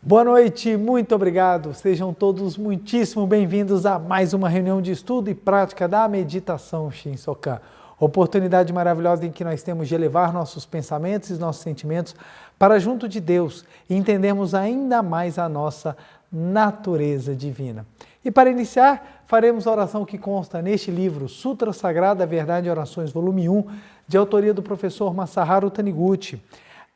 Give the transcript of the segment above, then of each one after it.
Boa noite, muito obrigado. Sejam todos muitíssimo bem-vindos a mais uma reunião de estudo e prática da meditação Shinsokan. Oportunidade maravilhosa em que nós temos de elevar nossos pensamentos e nossos sentimentos para junto de Deus e entendermos ainda mais a nossa natureza divina. E para iniciar, faremos a oração que consta neste livro, Sutra Sagrada, Verdade e Orações, volume 1, de autoria do professor Masaharu Taniguchi.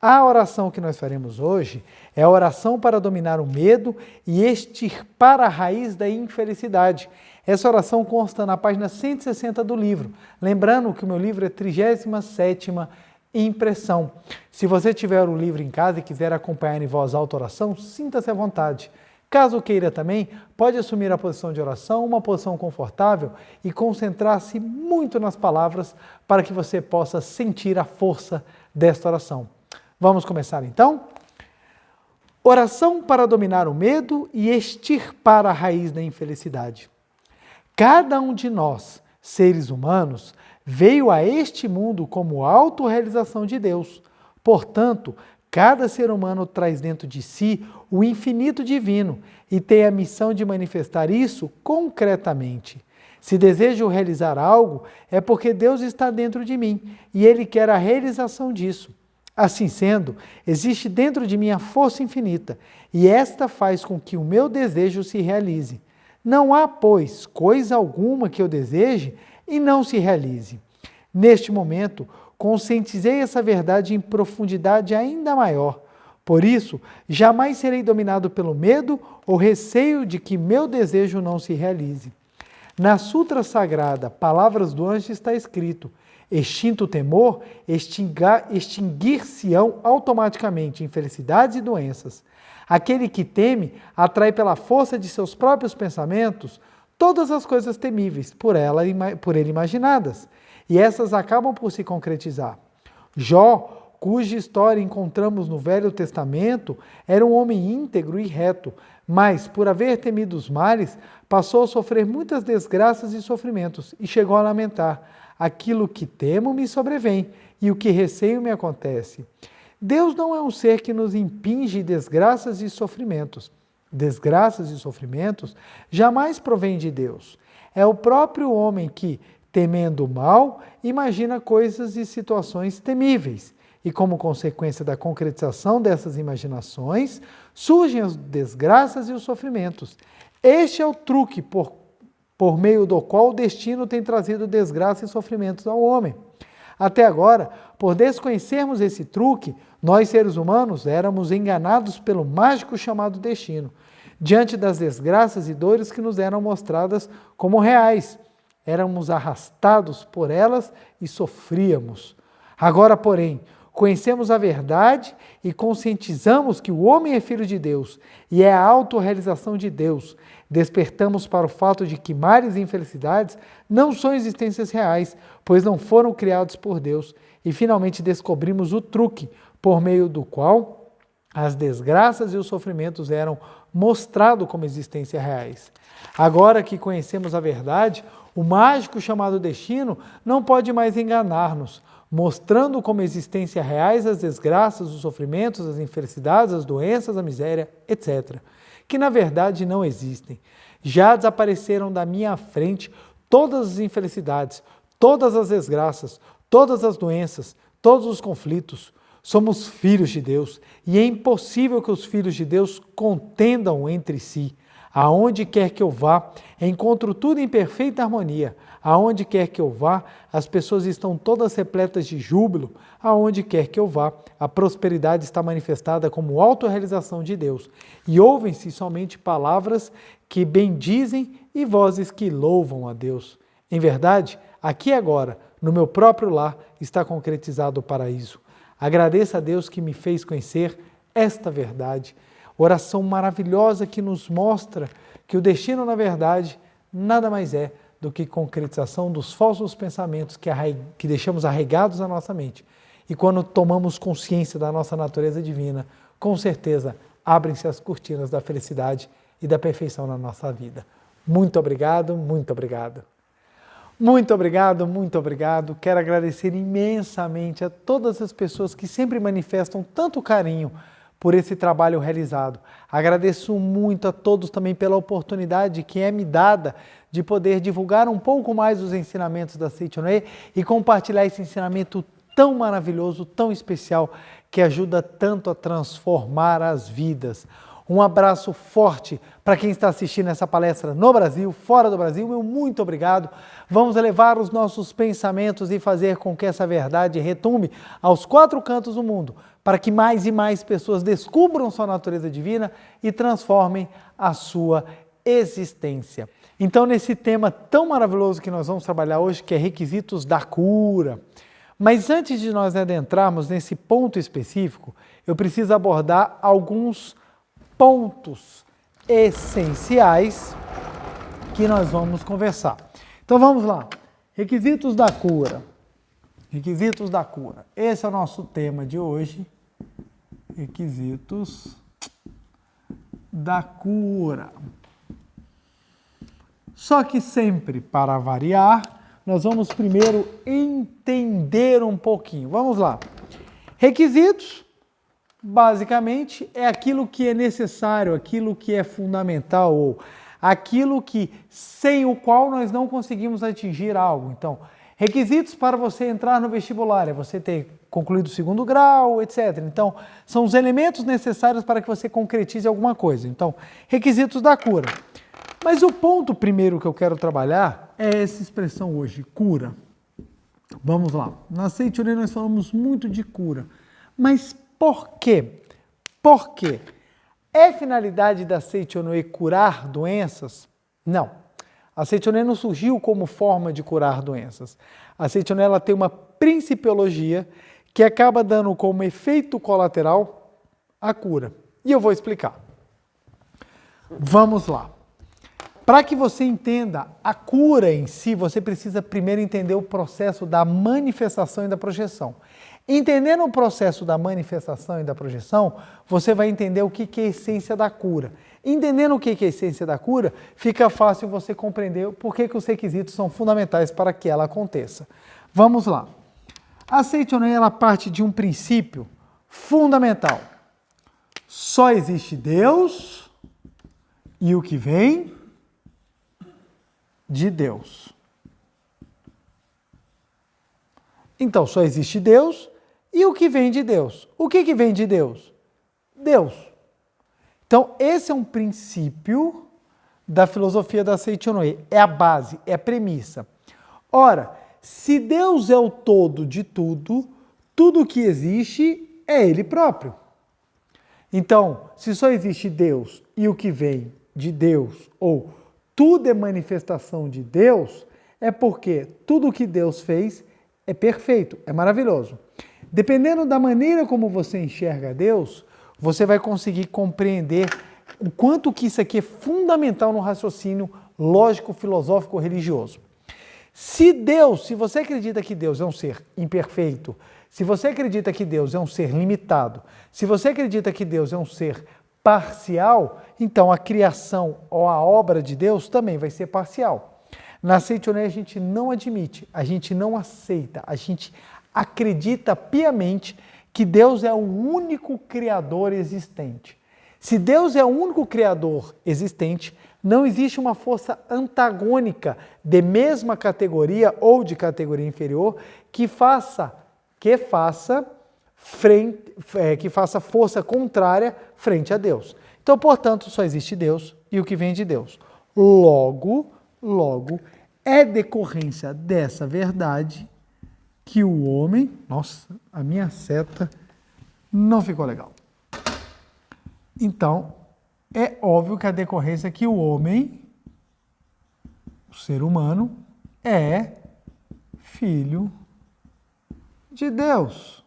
A oração que nós faremos hoje é a oração para dominar o medo e extirpar a raiz da infelicidade. Essa oração consta na página 160 do livro. Lembrando que o meu livro é 37ª impressão. Se você tiver o livro em casa e quiser acompanhar em voz alta a oração, sinta-se à vontade. Caso queira também, pode assumir a posição de oração, uma posição confortável e concentrar-se muito nas palavras para que você possa sentir a força desta oração. Vamos começar então? Oração para dominar o medo e extirpar a raiz da infelicidade. Cada um de nós, seres humanos, veio a este mundo como autorrealização de Deus. Portanto, cada ser humano traz dentro de si o infinito divino e tem a missão de manifestar isso concretamente. Se desejo realizar algo, é porque Deus está dentro de mim e Ele quer a realização disso. Assim sendo, existe dentro de mim a força infinita, e esta faz com que o meu desejo se realize. Não há, pois, coisa alguma que eu deseje e não se realize. Neste momento, conscientizei essa verdade em profundidade ainda maior. Por isso, jamais serei dominado pelo medo ou receio de que meu desejo não se realize. Na Sutra Sagrada, Palavras do Anjo, está escrito: extinto o temor, extinguir-se-ão automaticamente infelicidades e doenças. Aquele que teme atrai pela força de seus próprios pensamentos todas as coisas temíveis por ele imaginadas, e essas acabam por se concretizar. Jó, cuja história encontramos no Velho Testamento, era um homem íntegro e reto, mas, por haver temido os males, passou a sofrer muitas desgraças e sofrimentos, e chegou a lamentar: aquilo que temo me sobrevém, e o que receio me acontece. Deus não é um ser que nos impinge desgraças e sofrimentos. Desgraças e sofrimentos jamais provêm de Deus. É o próprio homem que, temendo o mal, imagina coisas e situações temíveis. E como consequência da concretização dessas imaginações, surgem as desgraças e os sofrimentos. Este é o truque por meio do qual o destino tem trazido desgraça e sofrimentos ao homem. Até agora, por desconhecermos esse truque, nós seres humanos éramos enganados pelo mágico chamado destino, diante das desgraças e dores que nos eram mostradas como reais. Éramos arrastados por elas e sofríamos. Agora, porém, conhecemos a verdade e conscientizamos que o homem é filho de Deus e é a autorrealização de Deus. Despertamos para o fato de que males e infelicidades não são existências reais, pois não foram criados por Deus. E finalmente descobrimos o truque por meio do qual as desgraças e os sofrimentos eram mostrados como existências reais. Agora que conhecemos a verdade, o mágico chamado destino não pode mais enganar-nos, mostrando como existência reais as desgraças, os sofrimentos, as infelicidades, as doenças, a miséria, etc., que na verdade não existem. Já desapareceram da minha frente todas as infelicidades, todas as desgraças, todas as doenças, todos os conflitos. Somos filhos de Deus e é impossível que os filhos de Deus contendam entre si. Aonde quer que eu vá, encontro tudo em perfeita harmonia. Aonde quer que eu vá, as pessoas estão todas repletas de júbilo. Aonde quer que eu vá, a prosperidade está manifestada como autorrealização de Deus. E ouvem-se somente palavras que bendizem e vozes que louvam a Deus. Em verdade, aqui e agora, no meu próprio lar, está concretizado o paraíso. Agradeço a Deus que me fez conhecer esta verdade. Oração maravilhosa que nos mostra que o destino, na verdade, nada mais é do que concretização dos falsos pensamentos que deixamos arraigados na nossa mente. E quando tomamos consciência da nossa natureza divina, com certeza abrem-se as cortinas da felicidade e da perfeição na nossa vida. Muito obrigado, muito obrigado. Muito obrigado, muito obrigado. Quero agradecer imensamente a todas as pessoas que sempre manifestam tanto carinho por esse trabalho realizado. Agradeço muito a todos também pela oportunidade que é me dada de poder divulgar um pouco mais os ensinamentos da Seichonoye e compartilhar esse ensinamento tão maravilhoso, tão especial, que ajuda tanto a transformar as vidas. Um abraço forte para quem está assistindo essa palestra no Brasil, fora do Brasil, meu muito obrigado. Vamos elevar os nossos pensamentos e fazer com que essa verdade retumbe aos 4 cantos do mundo, para que mais e mais pessoas descubram sua natureza divina e transformem a sua existência. Então, nesse tema tão maravilhoso que nós vamos trabalhar hoje, que é requisitos da cura. Mas antes de nós adentrarmos nesse ponto específico, eu preciso abordar alguns pontos essenciais que nós vamos conversar. Então vamos lá. Requisitos da cura. Requisitos da cura. Esse é o nosso tema de hoje. Requisitos da cura. Só que sempre, para variar, nós vamos primeiro entender um pouquinho. Vamos lá. Requisitos, basicamente, é aquilo que é necessário, aquilo que é fundamental, ou aquilo que, sem o qual nós não conseguimos atingir algo. Então, requisitos para você entrar no vestibular é você ter concluído o 2º grau, etc. Então, são os elementos necessários para que você concretize alguma coisa. Então, requisitos da cura. Mas o ponto primeiro que eu quero trabalhar é essa expressão hoje, cura. Vamos lá. Na Seichonoye nós falamos muito de cura. Mas por quê? Por quê? É finalidade da Seichonoye curar doenças? Não. A Seichonoye não surgiu como forma de curar doenças. A Seichonoye ela tem uma principiologia que acaba dando como efeito colateral a cura. E eu vou explicar. Vamos lá. Para que você entenda a cura em si, você precisa primeiro entender o processo da manifestação e da projeção. Entendendo o processo da manifestação e da projeção, você vai entender o que é a essência da cura. Entendendo o que é a essência da cura, fica fácil você compreender por que os requisitos são fundamentais para que ela aconteça. Vamos lá. A Seichonoye ela parte de um princípio fundamental. Só existe Deus e o que vem de Deus. Então, só existe Deus e o que vem de Deus. O que vem de Deus? Deus. Então, esse é um princípio da filosofia da Seichonoye. É a base, é a premissa. Ora, se Deus é o todo de tudo, tudo que existe é Ele próprio. Então, se só existe Deus e o que vem de Deus, ou tudo é manifestação de Deus, é porque tudo que Deus fez é perfeito, é maravilhoso. Dependendo da maneira como você enxerga Deus, você vai conseguir compreender o quanto que isso aqui é fundamental no raciocínio lógico, filosófico, religioso. Se você acredita que Deus é um ser imperfeito, se você acredita que Deus é um ser limitado, se você acredita que Deus é um ser parcial, então a criação ou a obra de Deus também vai ser parcial. Na Seichonoye a gente não admite, a gente não aceita, a gente acredita piamente que Deus é o único criador existente. Se Deus é o único criador existente, não existe uma força antagônica de mesma categoria ou de categoria inferior que faça força contrária frente a Deus. Então, portanto, só existe Deus e o que vem de Deus. Logo, é decorrência dessa verdade que o homem... Nossa, a minha seta não ficou legal. Então, é óbvio que a decorrência que o homem, o ser humano, é filho de Deus.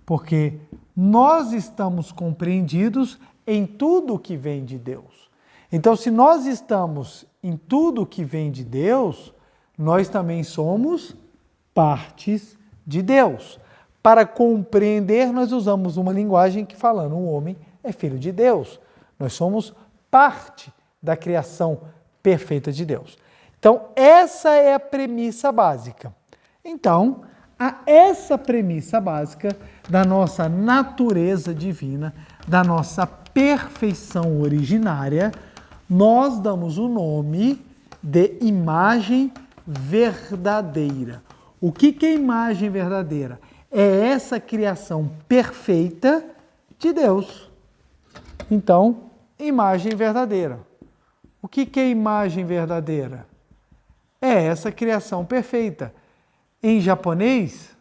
Porque nós estamos compreendidos em tudo que vem de Deus. Então, se nós estamos em tudo que vem de Deus, nós também somos partes de Deus. Para compreender, nós usamos uma linguagem que falando o homem é filho de Deus. Nós somos parte da criação perfeita de Deus. Então, essa é a premissa básica. Então, a essa premissa básica da nossa natureza divina, da nossa perfeição originária, nós damos o nome de imagem verdadeira. O que é imagem verdadeira? É essa criação perfeita de Deus. Então, imagem verdadeira. O que é imagem verdadeira? É essa criação perfeita. Em japonês,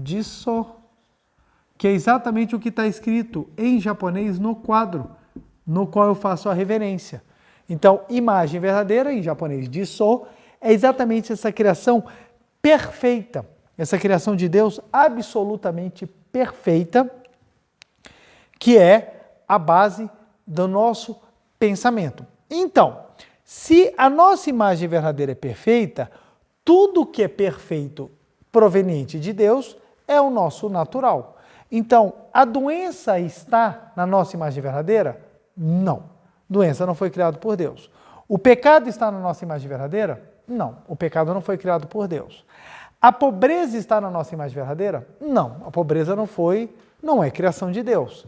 Jiso, que é exatamente o que está escrito em japonês no quadro, no qual eu faço a reverência. Então, imagem verdadeira, em japonês, Jiso, é exatamente essa criação perfeita, essa criação de Deus absolutamente perfeita, que é a base do nosso pensamento. Então, se a nossa imagem verdadeira é perfeita, tudo que é perfeito proveniente de Deus é o nosso natural. Então, a doença está na nossa imagem verdadeira? Não. Doença não foi criada por Deus. O pecado está na nossa imagem verdadeira? Não. O pecado não foi criado por Deus. A pobreza está na nossa imagem verdadeira? Não. A pobreza não é criação de Deus.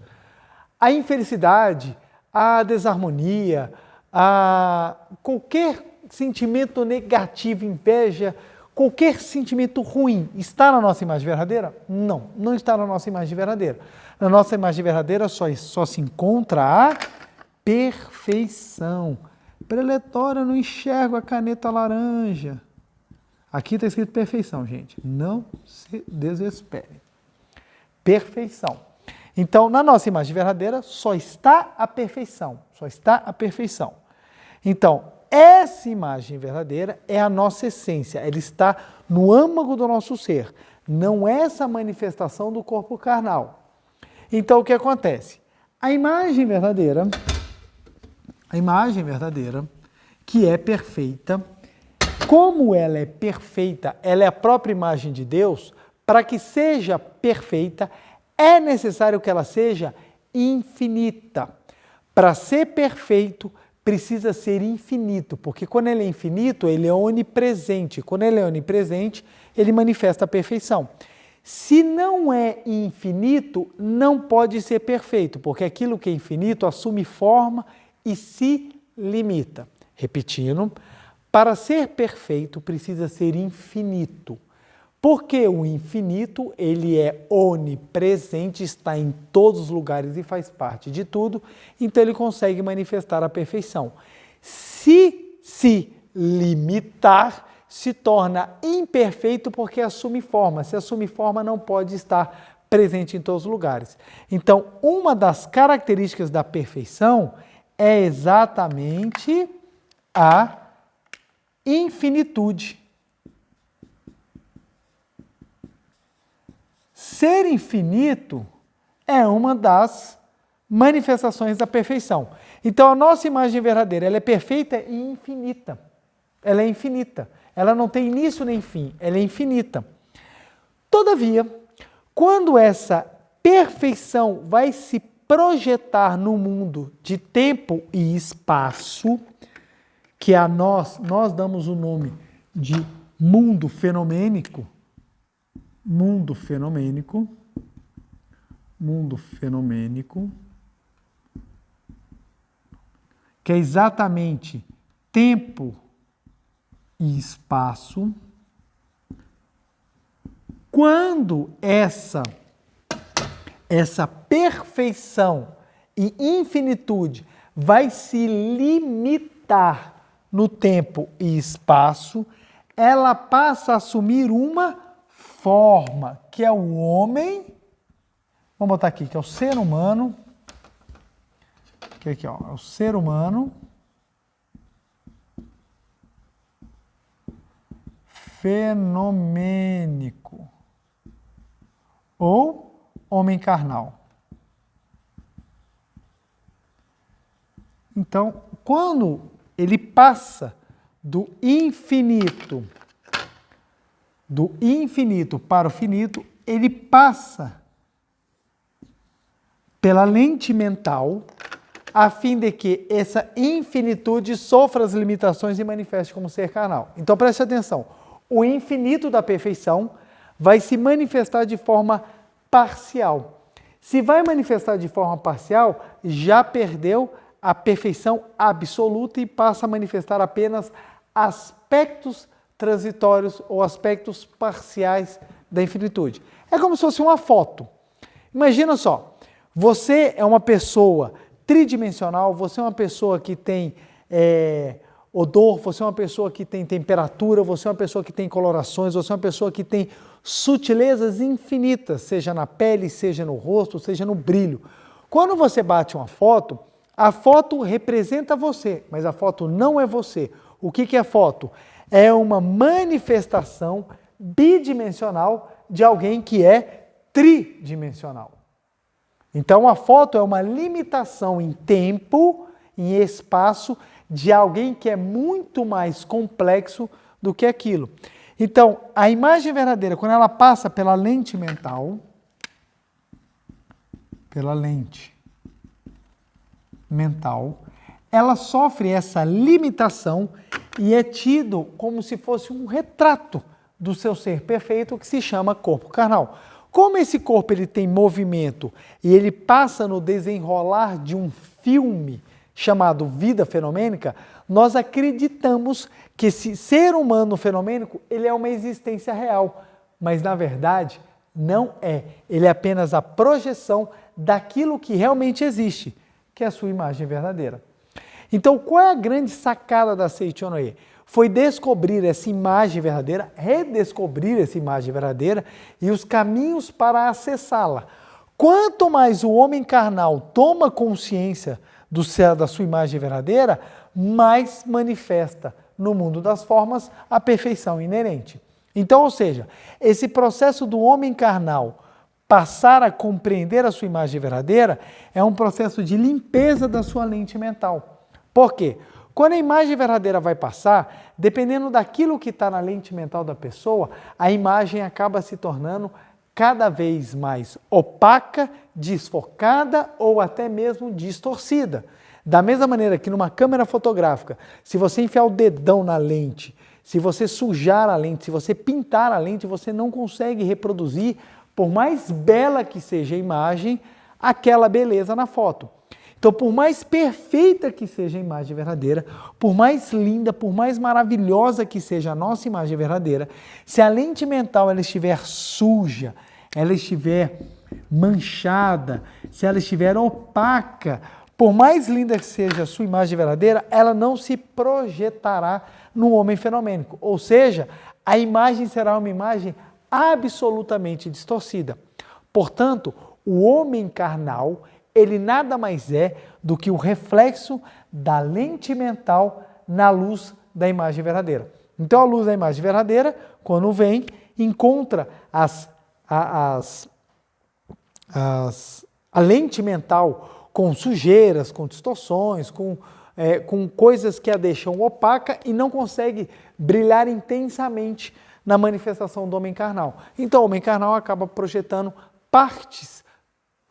A infelicidade, a desarmonia, a qualquer sentimento negativo, inveja, qualquer sentimento ruim está na nossa imagem verdadeira? Não, não está na nossa imagem verdadeira. Na nossa imagem verdadeira só se encontra a perfeição. Preletório, eu não enxergo a caneta laranja. Aqui está escrito perfeição, gente. Não se desespere. Perfeição. Então, na nossa imagem verdadeira, só está a perfeição. Só está a perfeição. Então, essa imagem verdadeira é a nossa essência. Ela está no âmago do nosso ser. Não é essa manifestação do corpo carnal. Então, o que acontece? A imagem verdadeira, que é perfeita, como ela é perfeita, ela é a própria imagem de Deus, para que seja perfeita, é necessário que ela seja infinita. Para ser perfeito, precisa ser infinito, porque quando ele é infinito, ele é onipresente. Quando ele é onipresente, ele manifesta a perfeição. Se não é infinito, não pode ser perfeito, porque aquilo que é infinito assume forma e se limita. Repetindo, para ser perfeito precisa ser infinito. Porque o infinito, ele é onipresente, está em todos os lugares e faz parte de tudo, então ele consegue manifestar a perfeição. Se limitar, se torna imperfeito porque assume forma. Se assume forma, não pode estar presente em todos os lugares. Então, uma das características da perfeição é exatamente a infinitude. Ser infinito é uma das manifestações da perfeição. Então, a nossa imagem verdadeira, ela é perfeita e infinita. Ela é infinita. Ela não tem início nem fim. Ela é infinita. Todavia, quando essa perfeição vai se projetar no mundo de tempo e espaço, que a nós damos o nome de mundo fenomênico, que é exatamente tempo e espaço. Quando essa perfeição e infinitude vai se limitar no tempo e espaço, ela passa a assumir uma forma, que é o homem, vamos botar aqui, que é o ser humano, que aqui, ó, é o ser humano fenomênico ou homem carnal. Então, quando ele passa do infinito para o finito, ele passa pela lente mental, a fim de que essa infinitude sofra as limitações e manifeste como ser carnal. Então preste atenção, o infinito da perfeição vai se manifestar de forma parcial. Se vai manifestar de forma parcial, já perdeu a perfeição absoluta e passa a manifestar apenas aspectos transitórios ou aspectos parciais da infinitude. É como se fosse uma foto. Imagina só, você é uma pessoa tridimensional, você é uma pessoa que tem odor, você é uma pessoa que tem temperatura, você é uma pessoa que tem colorações, você é uma pessoa que tem sutilezas infinitas, seja na pele, seja no rosto, seja no brilho. Quando você bate uma foto, a foto representa você, mas a foto não é você. O que é foto? É uma manifestação bidimensional de alguém que é tridimensional. Então a foto é uma limitação em tempo, em espaço, de alguém que é muito mais complexo do que aquilo. Então, a imagem verdadeira, quando ela passa pela lente mental, ela sofre essa limitação e é tido como se fosse um retrato do seu ser perfeito, que se chama corpo carnal. Como esse corpo ele tem movimento e ele passa no desenrolar de um filme chamado vida fenomênica, nós acreditamos que esse ser humano fenomênico ele é uma existência real, mas na verdade não é. Ele é apenas a projeção daquilo que realmente existe, que é a sua imagem verdadeira. Então, qual é a grande sacada da Seichonoye? Foi descobrir essa imagem verdadeira, redescobrir essa imagem verdadeira e os caminhos para acessá-la. Quanto mais o homem carnal toma consciência do céu, da sua imagem verdadeira, mais manifesta no mundo das formas a perfeição inerente. Então, ou seja, esse processo do homem carnal passar a compreender a sua imagem verdadeira é um processo de limpeza da sua lente mental. Por quê? Quando a imagem verdadeira vai passar, dependendo daquilo que está na lente mental da pessoa, a imagem acaba se tornando cada vez mais opaca, desfocada ou até mesmo distorcida. Da mesma maneira que numa câmera fotográfica, se você enfiar o dedão na lente, se você sujar a lente, se você pintar a lente, você não consegue reproduzir, por mais bela que seja a imagem, aquela beleza na foto. Então, por mais perfeita que seja a imagem verdadeira, por mais linda, por mais maravilhosa que seja a nossa imagem verdadeira, se a lente mental ela estiver suja, ela estiver manchada, se ela estiver opaca, por mais linda que seja a sua imagem verdadeira, ela não se projetará no homem fenomênico. Ou seja, a imagem será uma imagem absolutamente distorcida. Portanto, o homem carnal, ele nada mais é do que o reflexo da lente mental na luz da imagem verdadeira. Então, a luz da imagem verdadeira, quando vem, encontra a lente mental com sujeiras, com distorções, com coisas que a deixam opaca e não consegue brilhar intensamente na manifestação do homem carnal. Então, o homem carnal acaba projetando partes,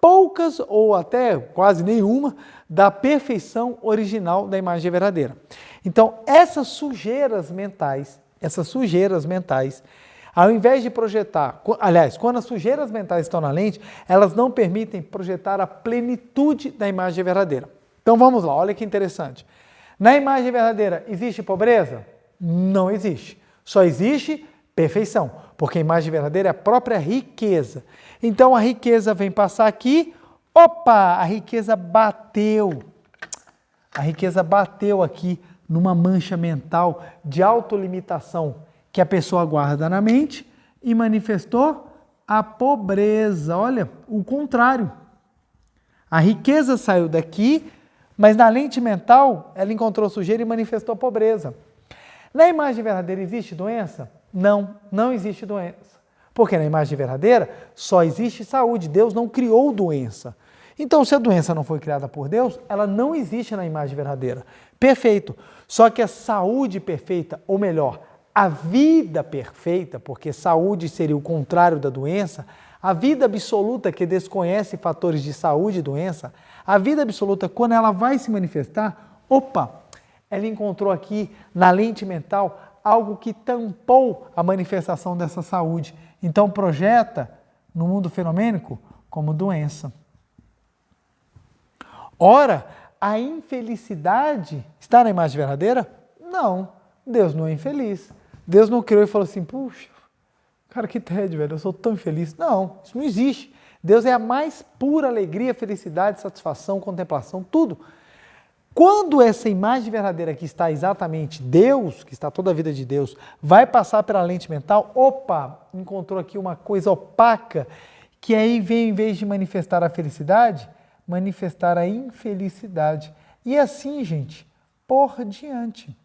poucas ou até quase nenhuma, da perfeição original da imagem verdadeira. Então, essas sujeiras mentais, ao invés de projetar, aliás, quando as sujeiras mentais estão na lente, elas não permitem projetar a plenitude da imagem verdadeira. Então vamos lá, olha que interessante. Na imagem verdadeira, existe pobreza? Não existe. Só existe perfeição, porque a imagem verdadeira é a própria riqueza. Então a riqueza vem passar aqui, opa, a riqueza bateu. A riqueza bateu aqui numa mancha mental de autolimitação que a pessoa guarda na mente e manifestou a pobreza. Olha, o contrário. A riqueza saiu daqui, mas na lente mental ela encontrou sujeira e manifestou pobreza. Na imagem verdadeira existe doença? Não, não existe doença. Porque na imagem verdadeira só existe saúde. Deus não criou doença. Então, se a doença não foi criada por Deus, ela não existe na imagem verdadeira. Perfeito. Só que a saúde perfeita, ou melhor, a vida perfeita, porque saúde seria o contrário da doença, a vida absoluta que desconhece fatores de saúde e doença, a vida absoluta, quando ela vai se manifestar, opa, ela encontrou aqui na lente mental algo que tampou a manifestação dessa saúde. Então projeta no mundo fenomênico como doença. Ora, a infelicidade está na imagem verdadeira? Não, Deus não é infeliz. Deus não criou e falou assim, puxa, cara, que tédio, velho, eu sou tão infeliz. Não, isso não existe. Deus é a mais pura alegria, felicidade, satisfação, contemplação, tudo. Quando essa imagem verdadeira que está exatamente Deus, que está toda a vida de Deus, vai passar pela lente mental, opa, encontrou aqui uma coisa opaca, que aí vem, em vez de manifestar a felicidade, manifestar a infelicidade. E assim, gente, por diante.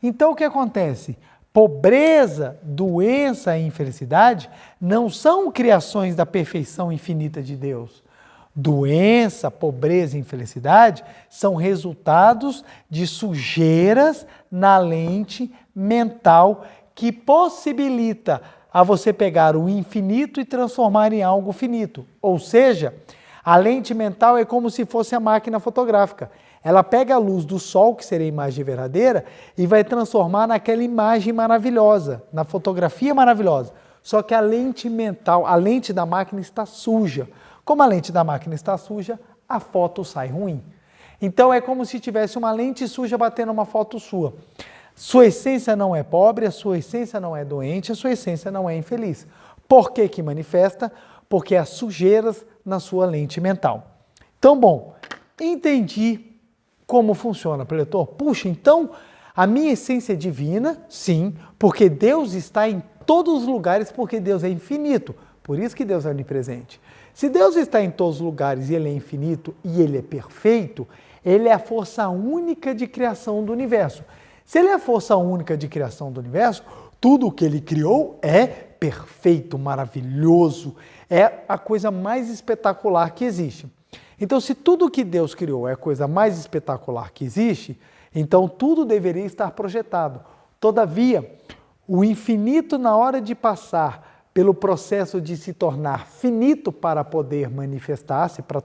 Então o que acontece? Pobreza, doença e infelicidade não são criações da perfeição infinita de Deus. Doença, pobreza e infelicidade são resultados de sujeiras na lente mental que possibilita a você pegar o infinito e transformar em algo finito. Ou seja, a lente mental é como se fosse a máquina fotográfica. Ela pega a luz do sol, que seria a imagem verdadeira, e vai transformar naquela imagem maravilhosa, na fotografia maravilhosa. Só que a lente mental, a lente da máquina está suja. Como a lente da máquina está suja, a foto sai ruim. Então é como se tivesse uma lente suja batendo uma foto sua. Sua essência não é pobre, a sua essência não é doente, a sua essência não é infeliz. Por que que manifesta? Porque há sujeiras na sua lente mental. Então, bom, entendi como funciona, preletor. Puxa, então a minha essência é divina, sim, porque Deus está em todos os lugares, porque Deus é infinito. Por isso que Deus é onipresente. Se Deus está em todos os lugares e Ele é infinito e Ele é perfeito, Ele é a força única de criação do universo. Se Ele é a força única de criação do universo, tudo o que Ele criou é perfeito, maravilhoso, é a coisa mais espetacular que existe. Então, se tudo que Deus criou é a coisa mais espetacular que existe, então tudo deveria estar projetado. Todavia, o infinito, na hora de passar pelo processo de se tornar finito para poder manifestar-se, para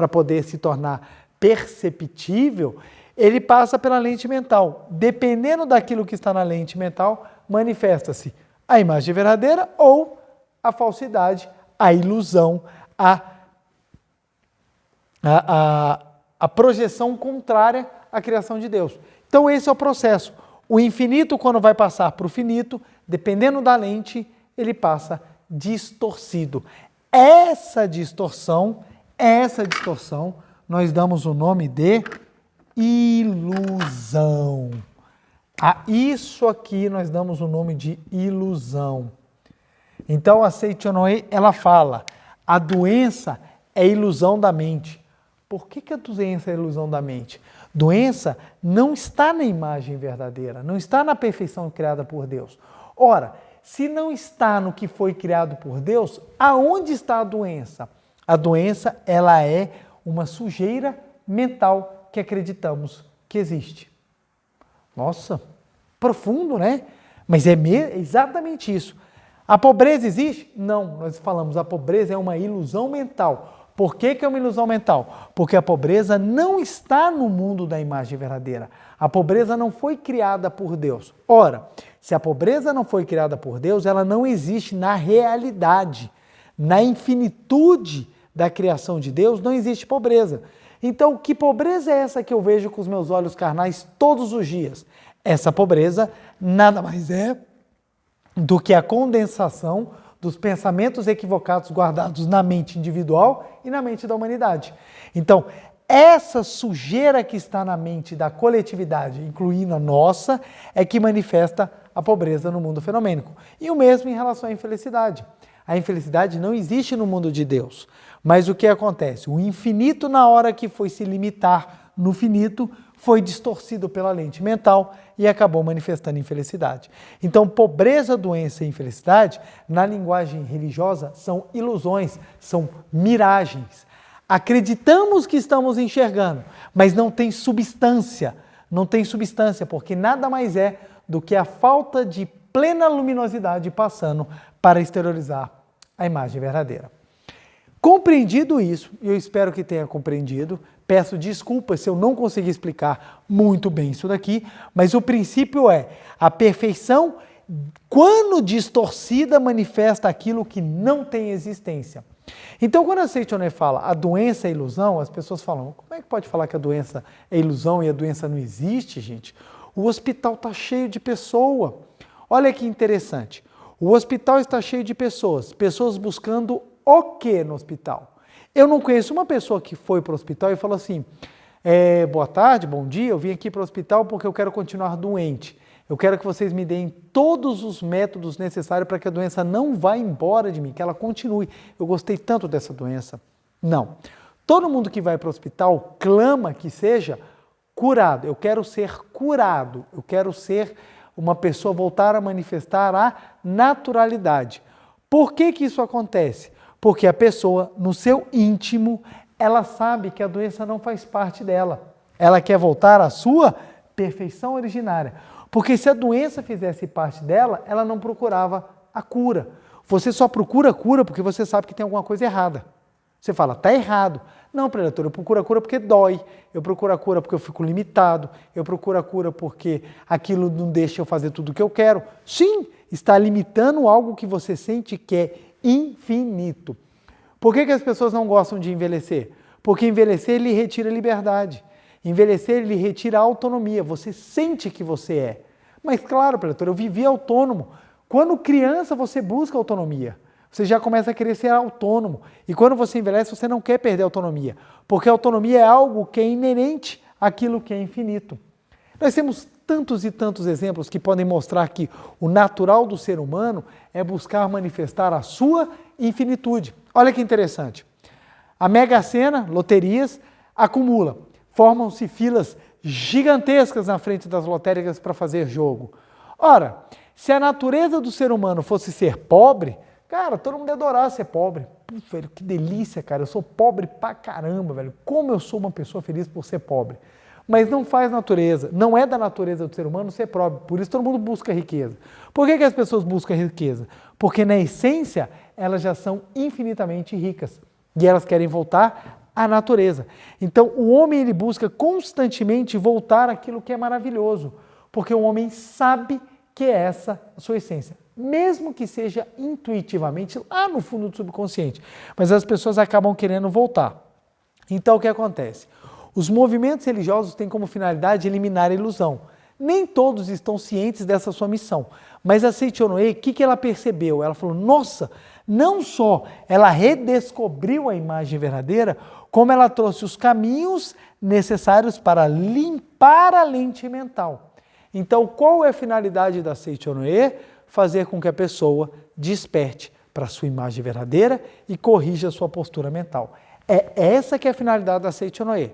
poder se tornar perceptível, ele passa pela lente mental. Dependendo daquilo que está na lente mental, manifesta-se a imagem verdadeira ou a falsidade, a ilusão, a projeção contrária à criação de Deus. Então esse é o processo. O infinito, quando vai passar para o finito, dependendo da lente, ele passa distorcido. Essa distorção, nós damos o nome de ilusão. A isso aqui nós damos o nome de ilusão. Então a Seichonoe, ela fala, a doença é ilusão da mente. Por que a doença é ilusão da mente? Doença não está na imagem verdadeira, não está na perfeição criada por Deus. Ora, se não está no que foi criado por Deus, aonde está a doença? A doença, ela é uma sujeira mental que acreditamos que existe. Nossa, profundo, né? Mas é exatamente isso. A pobreza existe? Não, nós falamos, a pobreza é uma ilusão mental. Por que é uma ilusão mental? Porque a pobreza não está no mundo da imagem verdadeira. A pobreza não foi criada por Deus. Ora, se a pobreza não foi criada por Deus, ela não existe na realidade. Na infinitude da criação de Deus, não existe pobreza. Então, que pobreza é essa que eu vejo com os meus olhos carnais todos os dias? Essa pobreza nada mais é do que a condensação dos pensamentos equivocados guardados na mente individual e na mente da humanidade. Então, essa sujeira que está na mente da coletividade, incluindo a nossa, é que manifesta a pobreza no mundo fenomênico. E o mesmo em relação à infelicidade. A infelicidade não existe no mundo de Deus. Mas o que acontece? O infinito, na hora que foi se limitar no finito, foi distorcido pela lente mental e acabou manifestando infelicidade. Então, pobreza, doença e infelicidade, na linguagem religiosa, são ilusões, são miragens. Acreditamos que estamos enxergando, mas não tem substância. Não tem substância, porque nada mais é do que a falta de plena luminosidade passando para exteriorizar a imagem verdadeira. Compreendido isso, e eu espero que tenha compreendido, Peço desculpas se eu não conseguir explicar muito bem isso daqui, mas o princípio é: a perfeição, quando distorcida, manifesta aquilo que não tem existência. Então, quando a Seichoné fala a doença é ilusão, as pessoas falam: como é que pode falar que a doença é ilusão e a doença não existe, gente? O hospital está cheio de pessoa. Olha que interessante. O hospital está cheio de pessoas buscando o que no hospital? Eu não conheço uma pessoa que foi para o hospital e falou assim: boa tarde, bom dia, eu vim aqui para o hospital porque eu quero continuar doente. Eu quero que vocês me deem todos os métodos necessários para que a doença não vá embora de mim, que ela continue. Eu gostei tanto dessa doença. Não. Todo mundo que vai para o hospital clama que seja curado. Eu quero ser curado. Eu quero ser uma pessoa, voltar a manifestar a naturalidade. Por que que isso acontece? Porque a pessoa, no seu íntimo, ela sabe que a doença não faz parte dela. Ela quer voltar à sua perfeição originária. Porque se a doença fizesse parte dela, ela não procurava a cura. Você só procura a cura porque você sabe que tem alguma coisa errada. Você fala: está errado. Não, preletor, eu procuro a cura porque dói. Eu procuro a cura porque eu fico limitado. Eu procuro a cura porque aquilo não deixa eu fazer tudo o que eu quero. Sim, está limitando algo que você sente que é infinito. Por que as pessoas não gostam de envelhecer? Porque envelhecer lhe retira liberdade. Envelhecer lhe retira a autonomia. Você sente que você é. Mas claro, preletor, eu vivi autônomo. Quando criança você busca autonomia. Você já começa a querer ser autônomo. E quando você envelhece, você não quer perder a autonomia. Porque a autonomia é algo que é inerente àquilo que é infinito. Nós temos tantos e tantos exemplos que podem mostrar que o natural do ser humano é buscar manifestar a sua infinitude. Olha que interessante. A Mega Sena, loterias, acumula. Formam-se filas gigantescas na frente das lotéricas para fazer jogo. Ora, se a natureza do ser humano fosse ser pobre, cara, todo mundo ia adorar ser pobre. Pô, velho, que delícia, cara. Eu sou pobre pra caramba, velho. Como eu sou uma pessoa feliz por ser pobre. Mas não faz natureza, não é da natureza do ser humano ser pobre. Por isso todo mundo busca riqueza. Por que as pessoas buscam riqueza? Porque na essência elas já são infinitamente ricas. E elas querem voltar à natureza. Então o homem ele busca constantemente voltar àquilo que é maravilhoso. Porque o homem sabe que é essa a sua essência. Mesmo que seja intuitivamente lá no fundo do subconsciente. Mas as pessoas acabam querendo voltar. Então o que acontece? Os movimentos religiosos têm como finalidade eliminar a ilusão. Nem todos estão cientes dessa sua missão. Mas a Seichonoye, o que ela percebeu? Ela falou: nossa, não só ela redescobriu a imagem verdadeira, como ela trouxe os caminhos necessários para limpar a lente mental. Então, qual é a finalidade da Seichonoye? Fazer com que a pessoa desperte para a sua imagem verdadeira e corrija a sua postura mental. É essa que é a finalidade da Seichonoye.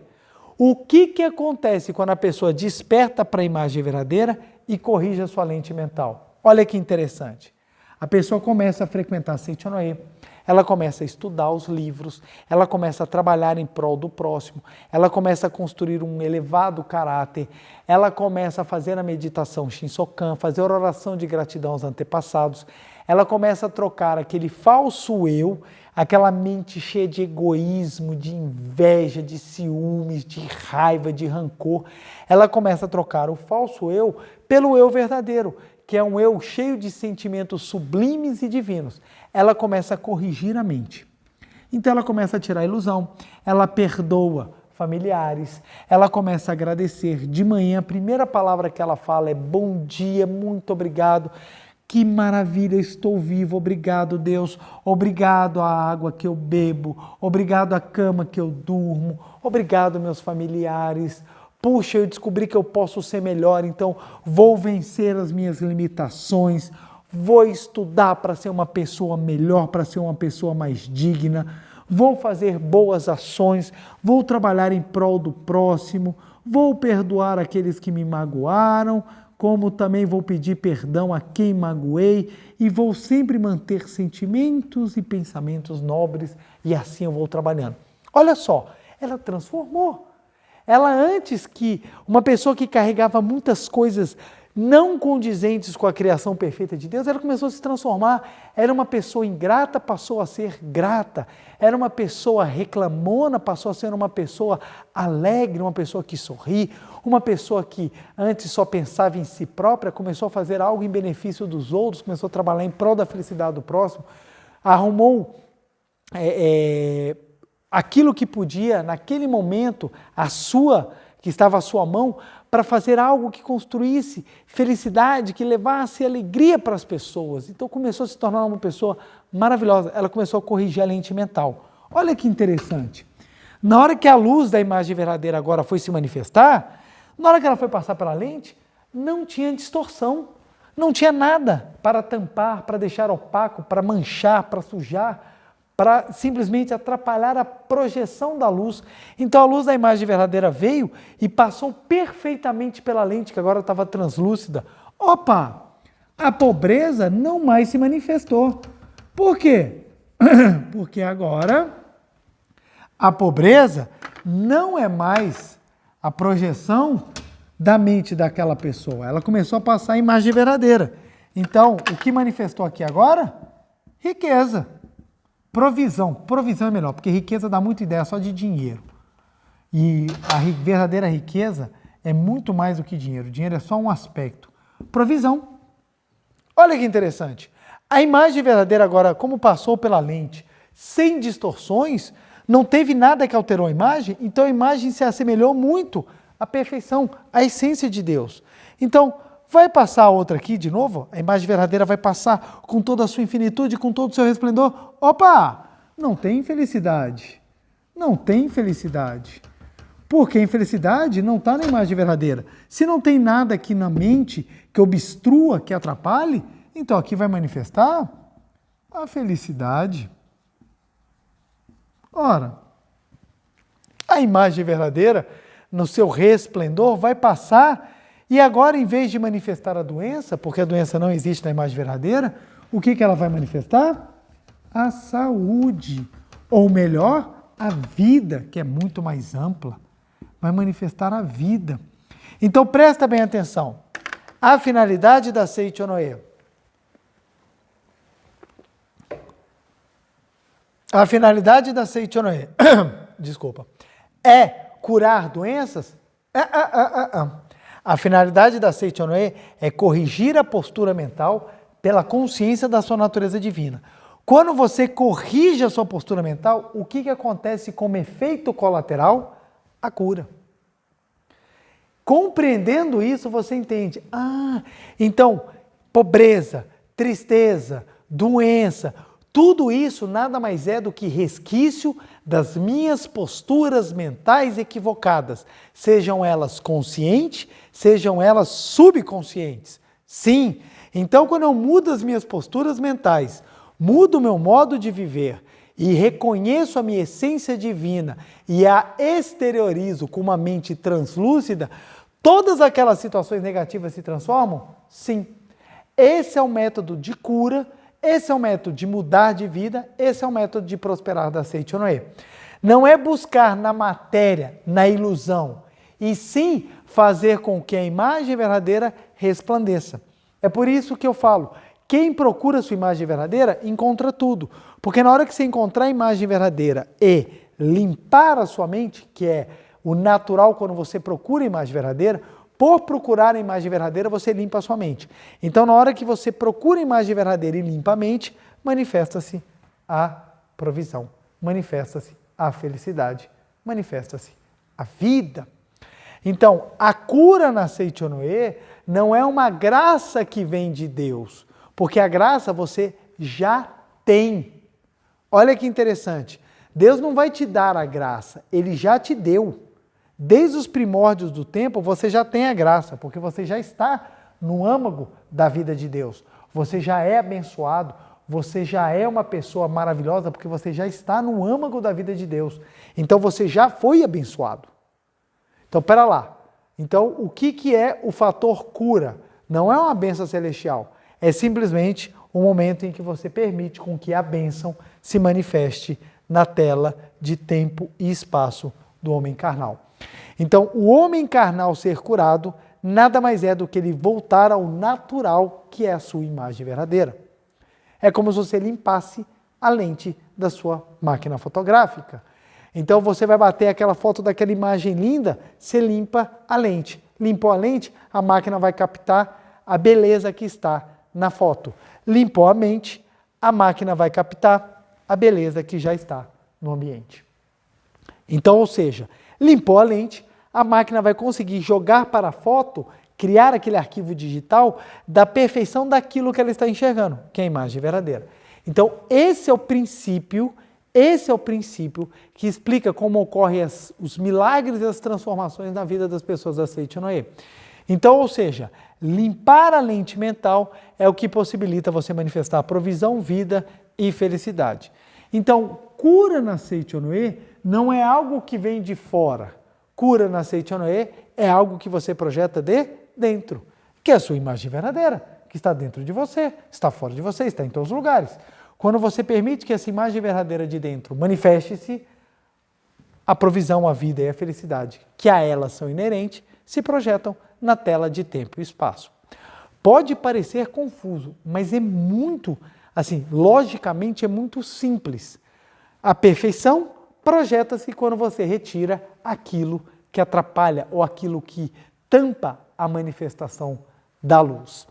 O que acontece quando a pessoa desperta para a imagem verdadeira e corrige a sua lente mental? Olha que interessante. A pessoa começa a frequentar a Seichonoye, ela começa a estudar os livros, ela começa a trabalhar em prol do próximo, ela começa a construir um elevado caráter, ela começa a fazer a meditação Shinsokan, fazer a oração de gratidão aos antepassados, ela começa a trocar aquele falso eu, aquela mente cheia de egoísmo, de inveja, de ciúmes, de raiva, de rancor. Ela começa a trocar o falso eu pelo eu verdadeiro, que é um eu cheio de sentimentos sublimes e divinos. Ela começa a corrigir a mente. Então ela começa a tirar a ilusão, ela perdoa familiares, ela começa a agradecer. De manhã, a primeira palavra que ela fala é bom dia, muito obrigado. Que maravilha, estou vivo, obrigado Deus, obrigado à água que eu bebo, obrigado à cama que eu durmo, obrigado meus familiares, puxa, eu descobri que eu posso ser melhor, então vou vencer as minhas limitações, vou estudar para ser uma pessoa melhor, para ser uma pessoa mais digna, vou fazer boas ações, vou trabalhar em prol do próximo, vou perdoar aqueles que me magoaram, como também vou pedir perdão a quem magoei e vou sempre manter sentimentos e pensamentos nobres e assim eu vou trabalhando. Olha só, ela transformou. Ela antes que uma pessoa que carregava muitas coisas não condizentes com a criação perfeita de Deus, ela começou a se transformar. Era uma pessoa ingrata, passou a ser grata. Era uma pessoa reclamona, passou a ser uma pessoa alegre, uma pessoa que sorri, uma pessoa que antes só pensava em si própria, começou a fazer algo em benefício dos outros, começou a trabalhar em prol da felicidade do próximo, arrumou aquilo que podia, naquele momento, que estava à sua mão, para fazer algo que construísse felicidade, que levasse alegria para as pessoas. Então começou a se tornar uma pessoa maravilhosa. Ela começou a corrigir a lente mental. Olha que interessante. Na hora que a luz da imagem verdadeira agora foi se manifestar, na hora que ela foi passar pela lente, não tinha distorção, não tinha nada para tampar, para deixar opaco, para manchar, para sujar, para simplesmente atrapalhar a projeção da luz. Então a luz da imagem verdadeira veio e passou perfeitamente pela lente, que agora estava translúcida. Opa! A pobreza não mais se manifestou. Por quê? Porque agora a pobreza não é mais a projeção da mente daquela pessoa. Ela começou a passar a imagem verdadeira. Então, o que manifestou aqui agora? Riqueza. Provisão. Provisão é melhor, porque riqueza dá muita ideia só de dinheiro. E a verdadeira riqueza é muito mais do que dinheiro. Dinheiro é só um aspecto. Provisão. Olha que interessante. A imagem verdadeira agora, como passou pela lente, sem distorções, não teve nada que alterou a imagem, então a imagem se assemelhou muito à perfeição, à essência de Deus. Então, vai passar outra aqui de novo? A imagem verdadeira vai passar com toda a sua infinitude, com todo o seu resplendor. Opa! Não tem felicidade. Não tem felicidade. Porque a infelicidade não está na imagem verdadeira. Se não tem nada aqui na mente que obstrua, que atrapalhe, então aqui vai manifestar a felicidade. Ora, a imagem verdadeira, no seu resplendor, vai passar. E agora, em vez de manifestar a doença, porque a doença não existe na imagem verdadeira, o que ela vai manifestar? A saúde, ou melhor, a vida, que é muito mais ampla, vai manifestar a vida. Então, presta bem atenção. A finalidade da Seichonoye. A finalidade da Seichonoye, desculpa, é curar doenças? A finalidade da Seichonoye é corrigir a postura mental pela consciência da sua natureza divina. Quando você corrige a sua postura mental, o que acontece como efeito colateral? A cura. Compreendendo isso, você entende. Então, pobreza, tristeza, doença, tudo isso nada mais é do que resquício das minhas posturas mentais equivocadas, sejam elas conscientes, sejam elas subconscientes. Sim, então quando eu mudo as minhas posturas mentais, mudo o meu modo de viver e reconheço a minha essência divina e a exteriorizo com uma mente translúcida, todas aquelas situações negativas se transformam? Sim. Esse é o método de cura. Esse é o método de mudar de vida, esse é o método de prosperar da Seichonoye. Não é buscar na matéria, na ilusão, e sim fazer com que a imagem verdadeira resplandeça. É por isso que eu falo, quem procura a sua imagem verdadeira, encontra tudo. Porque na hora que você encontrar a imagem verdadeira e limpar a sua mente, que é o natural quando você procura a imagem verdadeira, por procurar a imagem verdadeira, você limpa a sua mente. Então, na hora que você procura a imagem verdadeira e limpa a mente, manifesta-se a provisão, manifesta-se a felicidade, manifesta-se a vida. Então, a cura na Seichonoye não é uma graça que vem de Deus, porque a graça você já tem. Olha que interessante, Deus não vai te dar a graça, Ele já te deu. Desde os primórdios do tempo, você já tem a graça, porque você já está no âmago da vida de Deus. Você já é abençoado, você já é uma pessoa maravilhosa, porque você já está no âmago da vida de Deus. Então você já foi abençoado. Então, pera lá. Então, o que é o fator cura? Não é uma bênção celestial, é simplesmente um momento em que você permite com que a bênção se manifeste na tela de tempo e espaço do homem carnal. Então, o homem carnal ser curado nada mais é do que ele voltar ao natural, que é a sua imagem verdadeira. É como se você limpasse a lente da sua máquina fotográfica. Então você vai bater aquela foto daquela imagem linda, você limpa a lente. Limpou a lente, a máquina vai captar a beleza que está na foto. Limpou a mente, a máquina vai captar a beleza que já está no ambiente. Então, ou seja, limpou a lente, a máquina vai conseguir jogar para a foto, criar aquele arquivo digital da perfeição daquilo que ela está enxergando, que é a imagem verdadeira. Então, esse é o princípio que explica como ocorrem os milagres e as transformações na vida das pessoas da Seita Noé. Então, ou seja, limpar a lente mental é o que possibilita você manifestar provisão, vida e felicidade. Então, cura na Seita Noé não é algo que vem de fora. Cura na Seita Noé é algo que você projeta de dentro, que é a sua imagem verdadeira, que está dentro de você, está fora de você, está em todos os lugares. Quando você permite que essa imagem verdadeira de dentro manifeste-se, a provisão, a vida e a felicidade, que a elas são inerentes, se projetam na tela de tempo e espaço. Pode parecer confuso, mas é muito, logicamente é muito simples. A perfeição projeta-se quando você retira aquilo que atrapalha ou aquilo que tampa a manifestação da luz.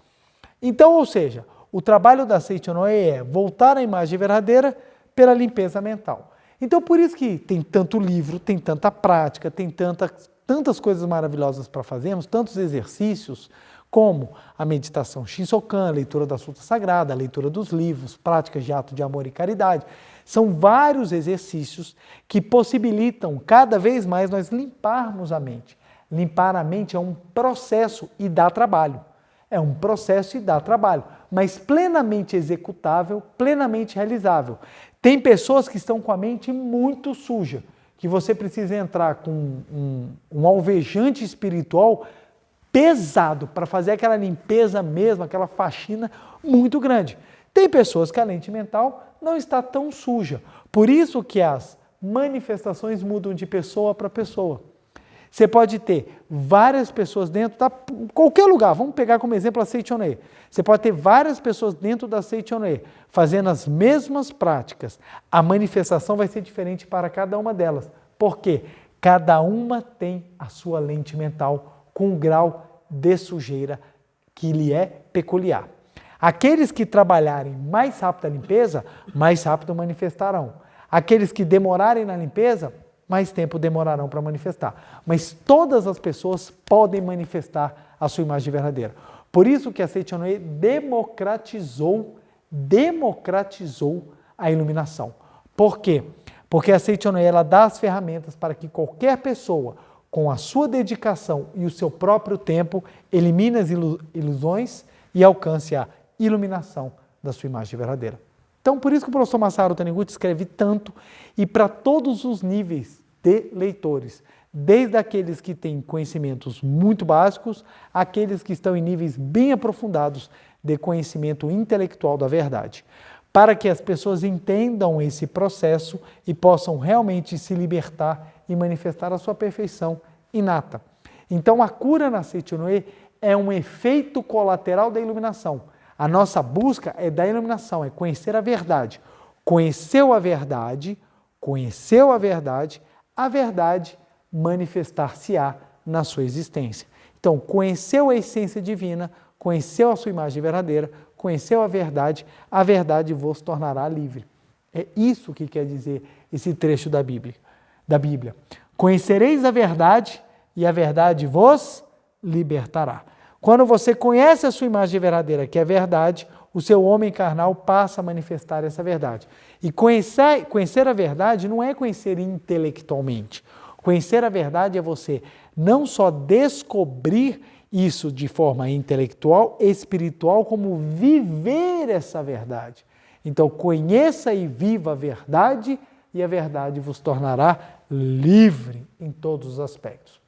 Então, ou seja, o trabalho da Seita Noé é voltar à imagem verdadeira pela limpeza mental. Então, por isso que tem tanto livro, tem tanta prática, tem tantas coisas maravilhosas para fazermos, tantos exercícios, como a meditação Shinsokan, a leitura da Sutra Sagrada, a leitura dos livros, práticas de ato de amor e caridade. São vários exercícios que possibilitam cada vez mais nós limparmos a mente. Limpar a mente é um processo e dá trabalho. É um processo e dá trabalho, mas plenamente executável, plenamente realizável. Tem pessoas que estão com a mente muito suja, que você precisa entrar com um alvejante espiritual pesado para fazer aquela limpeza mesmo, aquela faxina muito grande. Tem pessoas que a lente mental não está tão suja. Por isso que as manifestações mudam de pessoa para pessoa. Você pode ter várias pessoas dentro de qualquer lugar, vamos pegar como exemplo a Seita Noé. Você pode ter várias pessoas dentro da Seita Noé fazendo as mesmas práticas. A manifestação vai ser diferente para cada uma delas. Por quê? Cada uma tem a sua lente mental com um grau de sujeira que lhe é peculiar. Aqueles que trabalharem mais rápido a limpeza, mais rápido manifestarão. Aqueles que demorarem na limpeza, mais tempo demorarão para manifestar. Mas todas as pessoas podem manifestar a sua imagem verdadeira. Por isso que a Seita Noé democratizou a iluminação. Por quê? Porque a Seita Noé ela dá as ferramentas para que qualquer pessoa, com a sua dedicação e o seu próprio tempo, elimine as ilusões e alcance a iluminação da sua imagem verdadeira. Então, por isso que o professor Masaru Taniguchi escreve tanto e para todos os níveis de leitores, desde aqueles que têm conhecimentos muito básicos, aqueles que estão em níveis bem aprofundados de conhecimento intelectual da verdade, para que as pessoas entendam esse processo e possam realmente se libertar e manifestar a sua perfeição inata. Então, a cura na Seita Noé é um efeito colateral da iluminação. A nossa busca é da iluminação, é conhecer a verdade. Conheceu a verdade manifestar-se-á na sua existência. Então, conheceu a essência divina, conheceu a sua imagem verdadeira, conheceu a verdade vos tornará livre. É isso que quer dizer esse trecho da Bíblia. Conhecereis a verdade e a verdade vos libertará. Quando você conhece a sua imagem verdadeira, que é a verdade, o seu homem carnal passa a manifestar essa verdade. E conhecer a verdade não é conhecer intelectualmente. Conhecer a verdade é você não só descobrir isso de forma intelectual, espiritual, como viver essa verdade. Então, conheça e viva a verdade e a verdade vos tornará livre em todos os aspectos.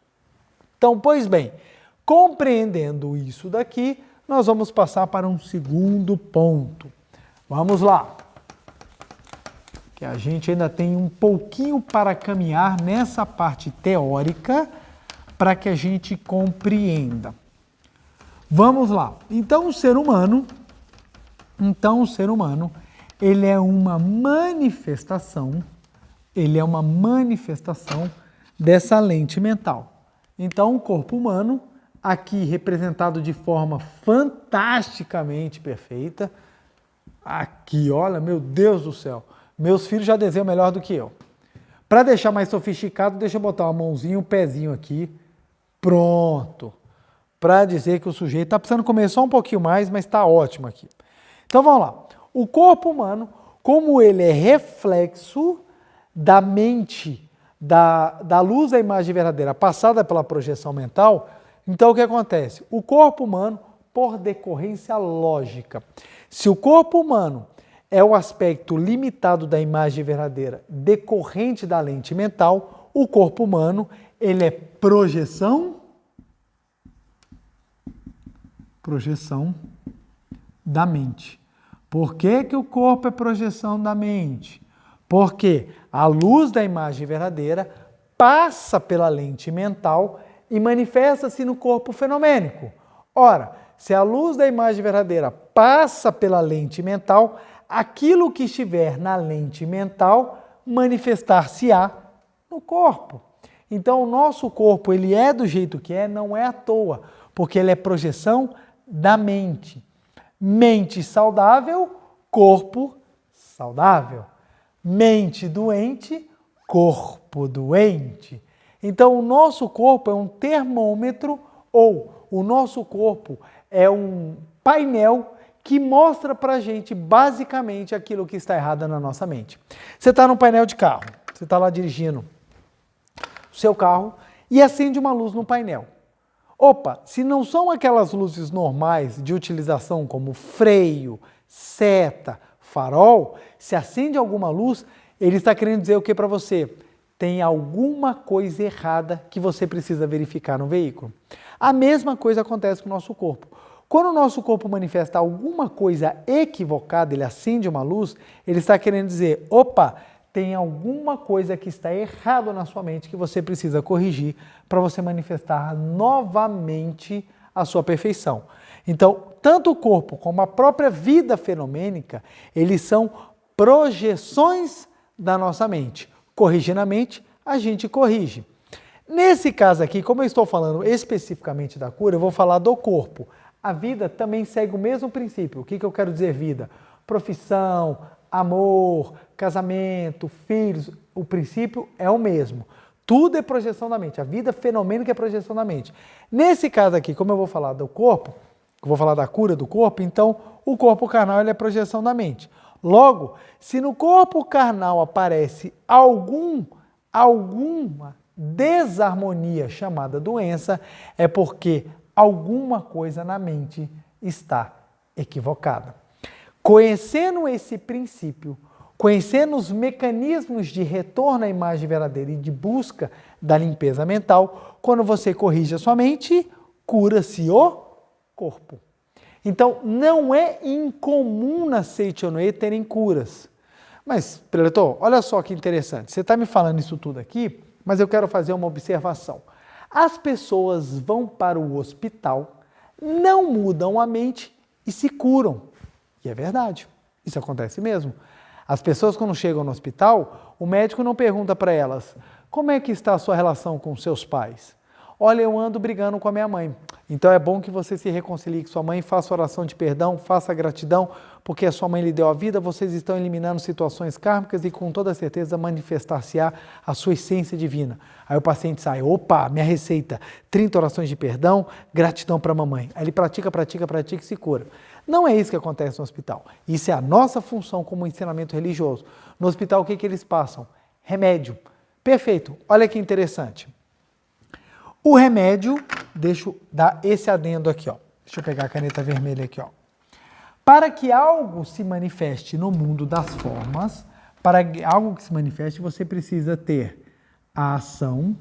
Então, pois bem, compreendendo isso daqui, nós vamos passar para um segundo ponto. Vamos lá. Que a gente ainda tem um pouquinho para caminhar nessa parte teórica para que a gente compreenda. Vamos lá. Então, o ser humano, ele é uma manifestação dessa lente mental. Então, o corpo humano, aqui representado de forma fantasticamente perfeita, aqui, olha, meu Deus do céu, meus filhos já desenham melhor do que eu. Para deixar mais sofisticado, deixa eu botar uma mãozinha, um pezinho aqui, pronto. Para dizer que o sujeito está precisando comer só um pouquinho mais, mas está ótimo aqui. Então vamos lá. O corpo humano, como ele é reflexo da mente, da luz da imagem verdadeira passada pela projeção mental, então o que acontece? O corpo humano, por decorrência lógica, se o corpo humano é o aspecto limitado da imagem verdadeira decorrente da lente mental, o corpo humano, ele é projeção da mente. Por que o corpo é projeção da mente? Porque a luz da imagem verdadeira passa pela lente mental e manifesta-se no corpo fenomênico. Ora, se a luz da imagem verdadeira passa pela lente mental, aquilo que estiver na lente mental manifestar-se-á no corpo. Então, o nosso corpo, ele é do jeito que é, não é à toa, porque ele é projeção da mente. Mente saudável, corpo saudável. Mente doente, corpo doente. Então, o nosso corpo é um termômetro ou o nosso corpo é um painel que mostra pra gente basicamente aquilo que está errado na nossa mente. Você está no painel de carro, você está lá dirigindo o seu carro e acende uma luz no painel. Opa, se não são aquelas luzes normais de utilização como freio, seta, farol, se acende alguma luz, ele está querendo dizer o que para você? Tem alguma coisa errada que você precisa verificar no veículo. A mesma coisa acontece com o nosso corpo. Quando o nosso corpo manifesta alguma coisa equivocada, ele acende uma luz, ele está querendo dizer, opa, tem alguma coisa que está errado na sua mente que você precisa corrigir para você manifestar novamente a sua perfeição. Então, tanto o corpo como a própria vida fenomênica, eles são projeções da nossa mente. Corrigindo a mente, a gente corrige. Nesse caso aqui, como eu estou falando especificamente da cura, eu vou falar do corpo. A vida também segue o mesmo princípio. O que eu quero dizer vida? Profissão, amor, casamento, filhos, o princípio é o mesmo. Tudo é projeção da mente. A vida fenomênica é projeção da mente. Nesse caso aqui, como eu vou falar do corpo, eu vou falar da cura do corpo, então o corpo carnal ele é projeção da mente. Logo, se no corpo carnal aparece alguma desarmonia chamada doença, é porque alguma coisa na mente está equivocada. Conhecendo esse princípio, conhecendo os mecanismos de retorno à imagem verdadeira e de busca da limpeza mental, quando você corrige a sua mente, cura-se o corpo. Então, não é incomum na Seichonoe terem curas. Mas, preletor, olha só que interessante. Você está me falando isso tudo aqui, mas eu quero fazer uma observação. As pessoas vão para o hospital, não mudam a mente e se curam. E é verdade, isso acontece mesmo. As pessoas quando chegam no hospital, o médico não pergunta para elas, como é que está a sua relação com seus pais? Olha, eu ando brigando com a minha mãe. Então é bom que você se reconcilie com sua mãe, faça oração de perdão, faça gratidão, porque a sua mãe lhe deu a vida, vocês estão eliminando situações kármicas e com toda certeza manifestar-se-á a sua essência divina. Aí o paciente sai, opa, minha receita, 30 orações de perdão, gratidão para a mamãe. Aí ele pratica e se cura. Não é isso que acontece no hospital. Isso é a nossa função como ensinamento religioso. No hospital o que eles passam? Remédio. Perfeito. Olha que interessante. O remédio, deixa eu dar esse adendo aqui, ó. Deixa eu pegar a caneta vermelha aqui, ó. Para que algo se manifeste no mundo das formas, para algo que se manifeste, você precisa ter a ação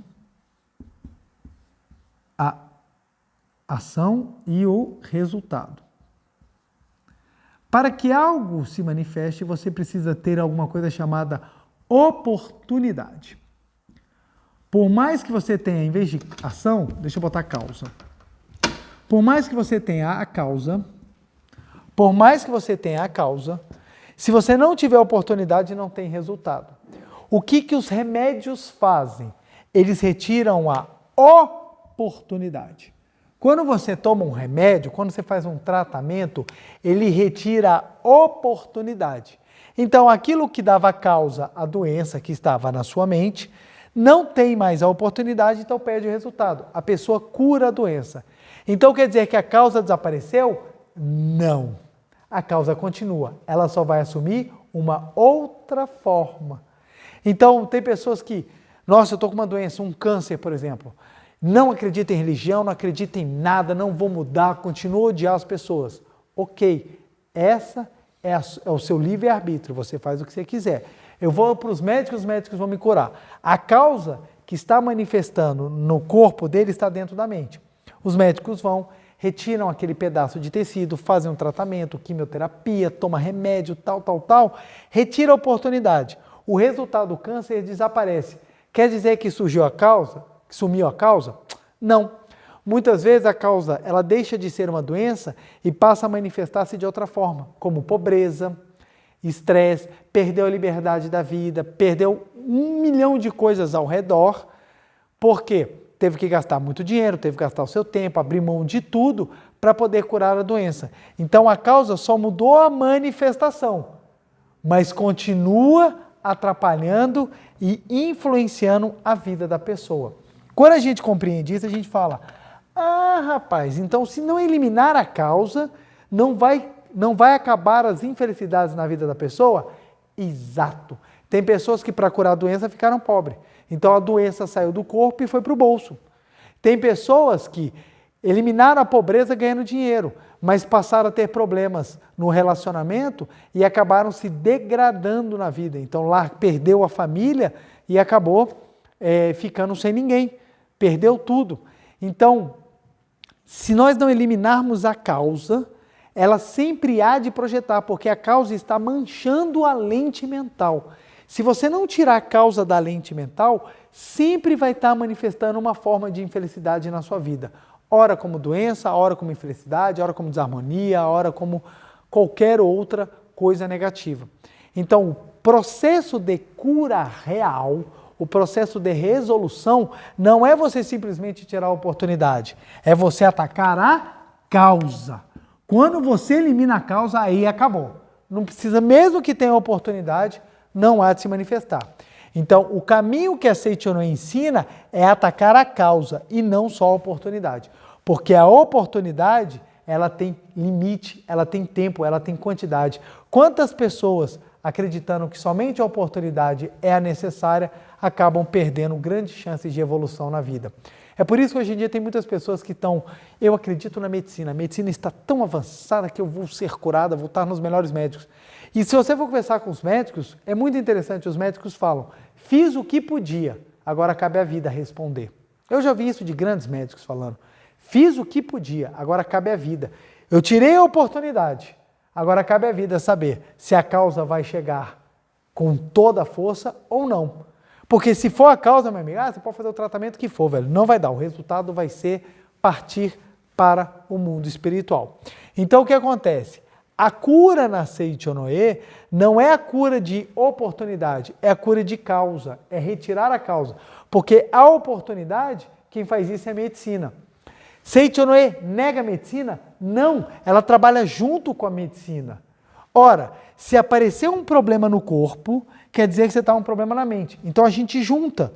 e o resultado. Para que algo se manifeste, você precisa ter alguma coisa chamada oportunidade. Por mais que você tenha, em vez de ação, deixa eu botar causa. Por mais que você tenha a causa, se você não tiver oportunidade, não tem resultado. O que os remédios fazem? Eles retiram a oportunidade. Quando você toma um remédio, quando você faz um tratamento, ele retira a oportunidade. Então, aquilo que dava causa à doença que estava na sua mente, não tem mais a oportunidade, então perde o resultado. A pessoa cura a doença. Então, quer dizer que a causa desapareceu? Não. A causa continua. Ela só vai assumir uma outra forma. Então, tem pessoas que, nossa, eu estou com uma doença, um câncer, por exemplo. Não acredita em religião, não acredita em nada, não vou mudar, continuo a odiar as pessoas. Ok, essa é o seu livre-arbítrio, você faz o que você quiser. Eu vou para os médicos vão me curar. A causa que está manifestando no corpo dele está dentro da mente. Os médicos vão, retiram aquele pedaço de tecido, fazem um tratamento, quimioterapia, toma remédio, tal, retira a oportunidade. O resultado do câncer desaparece. Quer dizer que surgiu a causa? Que sumiu a causa? Não. Muitas vezes a causa ela deixa de ser uma doença e passa a manifestar-se de outra forma, como pobreza, estresse, perdeu a liberdade da vida, perdeu 1 milhão de coisas ao redor. Por quê? Teve que gastar muito dinheiro, teve que gastar o seu tempo, abrir mão de tudo para poder curar a doença. Então a causa só mudou a manifestação, mas continua atrapalhando e influenciando a vida da pessoa. Quando a gente compreende isso, a gente fala, rapaz, então se não eliminar a causa, não vai acabar as infelicidades na vida da pessoa? Exato. Tem pessoas que para curar a doença ficaram pobres. Então a doença saiu do corpo e foi para o bolso. Tem pessoas que eliminaram a pobreza ganhando dinheiro, mas passaram a ter problemas no relacionamento e acabaram se degradando na vida. Então lá perdeu a família e acabou ficando sem ninguém. Perdeu tudo. Então, se nós não eliminarmos a causa, ela sempre há de projetar, porque a causa está manchando a lente mental. Se você não tirar a causa da lente mental, sempre vai estar manifestando uma forma de infelicidade na sua vida. Ora como doença, ora como infelicidade, ora como desarmonia, ora como qualquer outra coisa negativa. Então, o processo de cura real, o processo de resolução, não é você simplesmente tirar a oportunidade, é você atacar a causa. Quando você elimina a causa, aí acabou. Não precisa, mesmo que tenha oportunidade, não há de se manifestar. Então, o caminho que a Seichono ensina é atacar a causa e não só a oportunidade. Porque a oportunidade, ela tem limite, ela tem tempo, ela tem quantidade. Quantas pessoas, acreditando que somente a oportunidade é a necessária, acabam perdendo grandes chances de evolução na vida. É por isso que hoje em dia tem muitas pessoas que estão, eu acredito na medicina, a medicina está tão avançada que eu vou ser curada, vou estar nos melhores médicos. E se você for conversar com os médicos, é muito interessante, os médicos falam, fiz o que podia, agora cabe à vida responder. Eu já vi isso de grandes médicos falando, fiz o que podia, agora cabe à vida. Eu tirei a oportunidade, agora cabe à vida saber se a causa vai chegar com toda a força ou não. Porque se for a causa, meu amigo, você pode fazer o tratamento que for, velho, não vai dar. O resultado vai ser partir para o mundo espiritual. Então, o que acontece? A cura na Seichonoe não é a cura de oportunidade, é a cura de causa, é retirar a causa. Porque a oportunidade, quem faz isso é a medicina. Seichonoe nega a medicina? Não, ela trabalha junto com a medicina. Ora, se aparecer um problema no corpo, quer dizer que você está com um problema na mente. Então a gente junta.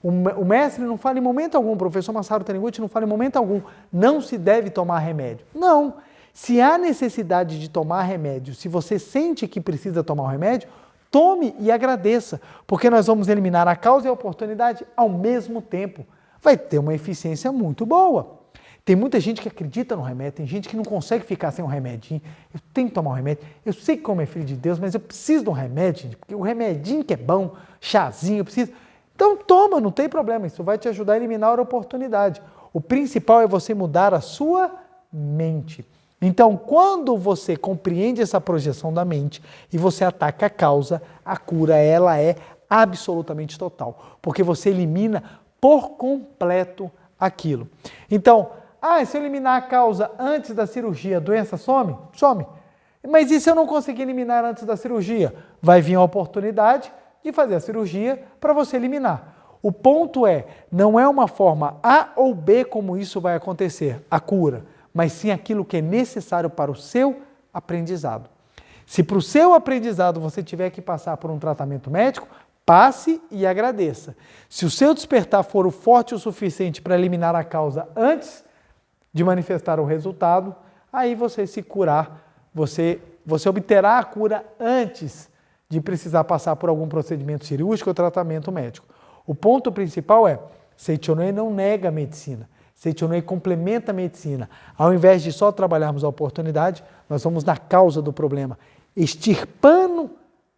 O mestre não fala em momento algum, o professor Masaru Taniguchi não fala em momento algum, não se deve tomar remédio. Não. Se há necessidade de tomar remédio, se você sente que precisa tomar o remédio, tome e agradeça, porque nós vamos eliminar a causa e a oportunidade ao mesmo tempo. Vai ter uma eficiência muito boa. Tem muita gente que acredita no remédio, tem gente que não consegue ficar sem um remedinho. Eu tenho que tomar um remédio. Eu sei que como é filho de Deus, mas eu preciso de um remédio, gente, porque o remedinho que é bom, chazinho, eu preciso. Então toma, não tem problema, isso vai te ajudar a eliminar a oportunidade. O principal é você mudar a sua mente. Então, quando você compreende essa projeção da mente e você ataca a causa, a cura ela é absolutamente total, porque você elimina por completo aquilo. Então, Ah, e se eu eliminar a causa antes da cirurgia, a doença some? Some. Mas e se eu não conseguir eliminar antes da cirurgia? Vai vir a oportunidade de fazer a cirurgia para você eliminar. O ponto é, não é uma forma A ou B como isso vai acontecer, a cura, mas sim aquilo que é necessário para o seu aprendizado. Se para o seu aprendizado você tiver que passar por um tratamento médico, passe e agradeça. Se o seu despertar for forte o suficiente para eliminar a causa antes de manifestar o resultado, aí você se curar, você obterá a cura antes de precisar passar por algum procedimento cirúrgico ou tratamento médico. O ponto principal é, Seichonoye não nega a medicina, Seichonoye complementa a medicina. Ao invés de só trabalharmos a oportunidade, nós vamos na causa do problema. Extirpando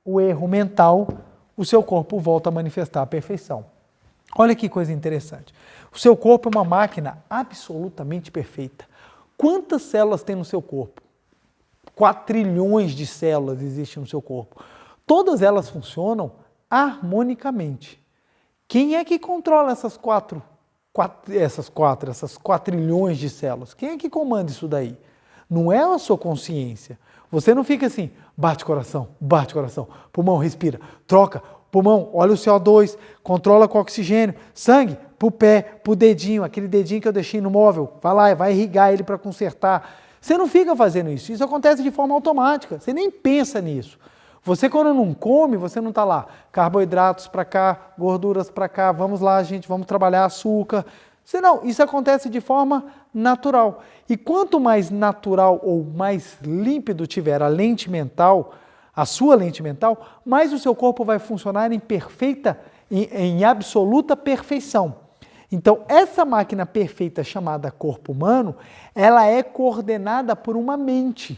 o erro mental, o seu corpo volta a manifestar a perfeição. Olha que coisa interessante. O seu corpo é uma máquina absolutamente perfeita. Quantas células tem no seu corpo? 4 trilhões de células existem no seu corpo. Todas elas funcionam harmonicamente. Quem é que controla essas 4 trilhões de células? Quem é que comanda isso daí? Não é a sua consciência. Você não fica assim, bate coração, pulmão, respira, troca, pulmão, olha o CO2, controla com o oxigênio, sangue, pro pé, pro dedinho, aquele dedinho que eu deixei no móvel, vai lá, vai irrigar ele para consertar. Você não fica fazendo isso, isso acontece de forma automática, você nem pensa nisso. Você quando não come, você não está lá, carboidratos para cá, gorduras para cá, vamos lá gente, vamos trabalhar açúcar. Não, isso acontece de forma natural. E quanto mais natural ou mais límpido tiver a lente mental, a sua lente mental, mais o seu corpo vai funcionar em absoluta perfeição. Então, essa máquina perfeita chamada corpo humano, ela é coordenada por uma mente.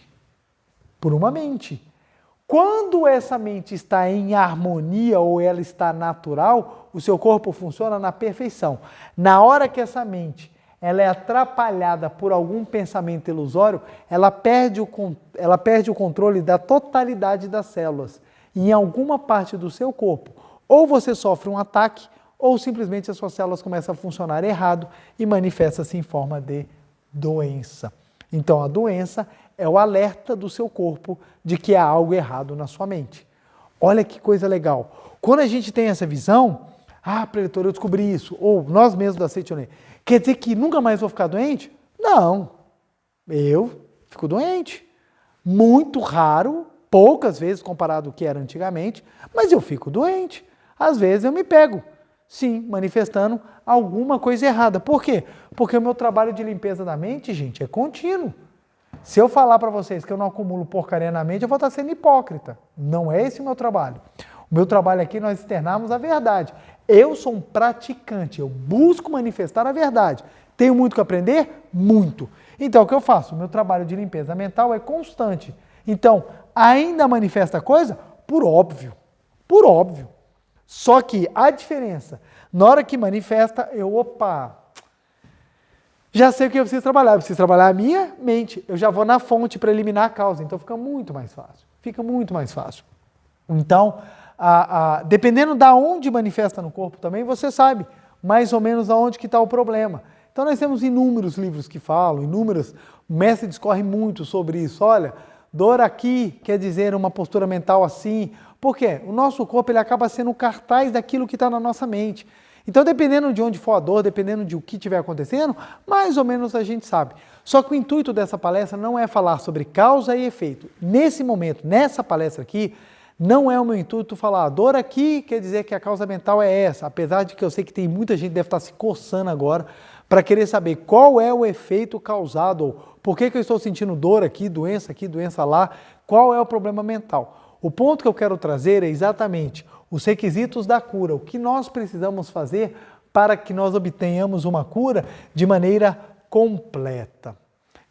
Por uma mente. Quando essa mente está em harmonia ou ela está natural, o seu corpo funciona na perfeição. Na hora que essa mente ela é atrapalhada por algum pensamento ilusório, ela perde o controle da totalidade das células. E em alguma parte do seu corpo, ou você sofre um ataque, ou simplesmente as suas células começam a funcionar errado e manifesta-se em forma de doença. Então a doença é o alerta do seu corpo de que há algo errado na sua mente. Olha que coisa legal. Quando a gente tem essa visão, preletor, eu descobri isso, ou nós mesmos da Seichonoye, quer dizer que nunca mais vou ficar doente? Não, eu fico doente. Muito raro, poucas vezes comparado ao que era antigamente, mas eu fico doente. Às vezes eu me pego, sim, manifestando alguma coisa errada. Por quê? Porque o meu trabalho de limpeza da mente, gente, é contínuo. Se eu falar para vocês que eu não acumulo porcaria na mente, eu vou estar sendo hipócrita. Não é esse o meu trabalho. O meu trabalho aqui é nós externarmos a verdade. Eu sou um praticante, eu busco manifestar a verdade. Tenho muito que aprender? Muito. Então, o que eu faço? O meu trabalho de limpeza mental é constante. Então, ainda manifesta coisa? Por óbvio. Por óbvio. Só que a diferença, na hora que manifesta, já sei o que eu preciso trabalhar a minha mente. Eu já vou na fonte para eliminar a causa. Então fica muito mais fácil. Fica muito mais fácil. Então, dependendo de onde manifesta no corpo também, você sabe mais ou menos aonde que está o problema. Então nós temos inúmeros livros que falam, o mestre discorre muito sobre isso. Olha, dor aqui quer dizer uma postura mental assim. Por quê? O nosso corpo ele acaba sendo o cartaz daquilo que está na nossa mente. Então, dependendo de onde for a dor, dependendo de o que estiver acontecendo, mais ou menos a gente sabe. Só que o intuito dessa palestra não é falar sobre causa e efeito. Nesse momento, nessa palestra aqui, não é o meu intuito falar a dor aqui quer dizer que a causa mental é essa, apesar de que eu sei que tem muita gente que deve estar se coçando agora para querer saber qual é o efeito causado, ou por que eu estou sentindo dor aqui, doença lá, qual é o problema mental. O ponto que eu quero trazer é exatamente os requisitos da cura, o que nós precisamos fazer para que nós obtenhamos uma cura de maneira completa.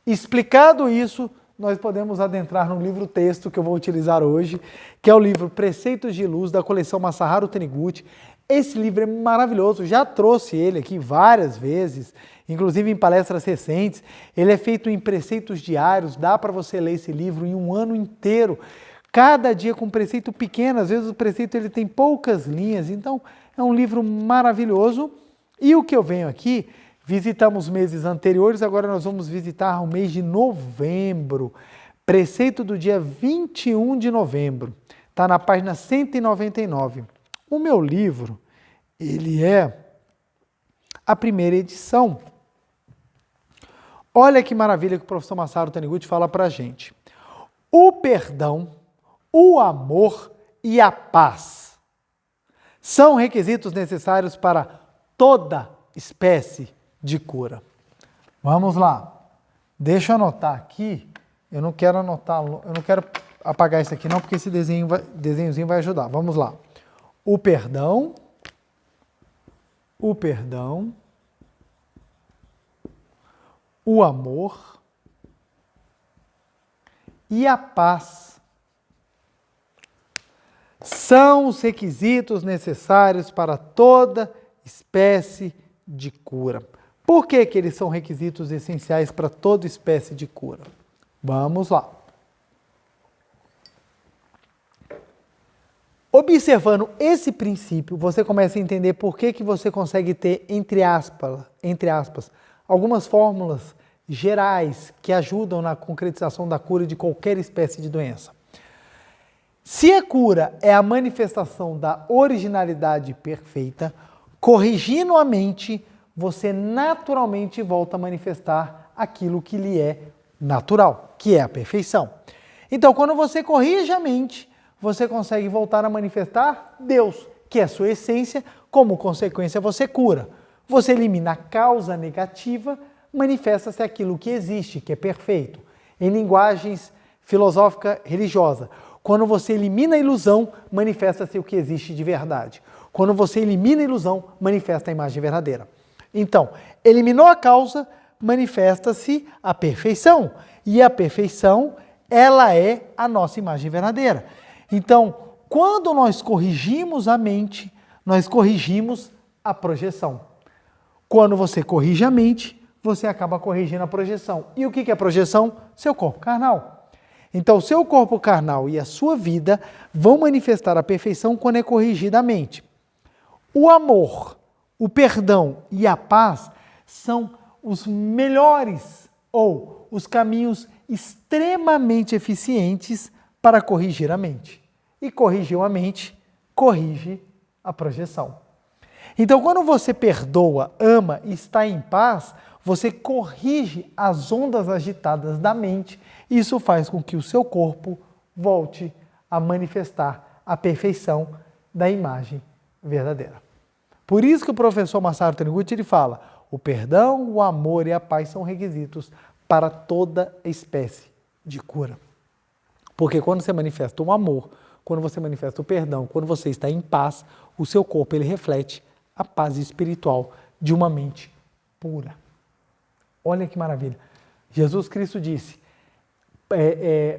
Explicado isso, nós podemos adentrar no livro-texto que eu vou utilizar hoje, que é o livro Preceitos de Luz, da coleção Masaharu Taniguchi. Esse livro é maravilhoso, já trouxe ele aqui várias vezes, inclusive em palestras recentes. Ele é feito em preceitos diários, dá para você ler esse livro em um ano inteiro. Cada dia com um preceito pequeno, às vezes o preceito ele tem poucas linhas, então é um livro maravilhoso. E o que eu venho aqui, Visitamos meses anteriores, agora nós vamos visitar o mês de novembro. Preceito do dia 21 de novembro. Está na página 199. O meu livro, ele é a primeira edição. Olha que maravilha que o professor Masaru Taniguchi fala para a gente. O perdão, o amor e a paz são requisitos necessários para toda espécie de cura. Vamos lá. Deixa eu anotar aqui. Eu não quero apagar isso aqui não, porque esse desenhozinho vai ajudar. Vamos lá. O perdão, o amor e a paz são os requisitos necessários para toda espécie de cura. Por que que eles são requisitos essenciais para toda espécie de cura? Vamos lá. Observando esse princípio, você começa a entender por que que você consegue ter, entre aspas, algumas fórmulas gerais que ajudam na concretização da cura de qualquer espécie de doença. Se a cura é a manifestação da originalidade perfeita, corrigindo a mente, você naturalmente volta a manifestar aquilo que lhe é natural, que é a perfeição. Então, quando você corrige a mente, você consegue voltar a manifestar Deus, que é a sua essência, como consequência você cura. Você elimina a causa negativa, manifesta-se aquilo que existe, que é perfeito. Em linguagens filosófica religiosa, quando você elimina a ilusão, manifesta-se o que existe de verdade. Quando você elimina a ilusão, manifesta a imagem verdadeira. Então, eliminou a causa, manifesta-se a perfeição. E a perfeição, ela é a nossa imagem verdadeira. Então, quando nós corrigimos a mente, nós corrigimos a projeção. Quando você corrige a mente, você acaba corrigindo a projeção. E o que é projeção? Seu corpo carnal. Então, o seu corpo carnal e a sua vida vão manifestar a perfeição quando é corrigida a mente. O amor, o perdão e a paz são os melhores ou os caminhos extremamente eficientes para corrigir a mente. E corrigiu a mente, corrige a projeção. Então, quando você perdoa, ama e está em paz, você corrige as ondas agitadas da mente e isso faz com que o seu corpo volte a manifestar a perfeição da imagem verdadeira. Por isso que o professor Masaru Taniguchi ele fala, o perdão, o amor e a paz são requisitos para toda espécie de cura. Porque quando você manifesta o amor, quando você manifesta o perdão, quando você está em paz, o seu corpo ele reflete a paz espiritual de uma mente pura. Olha que maravilha. Jesus Cristo disse,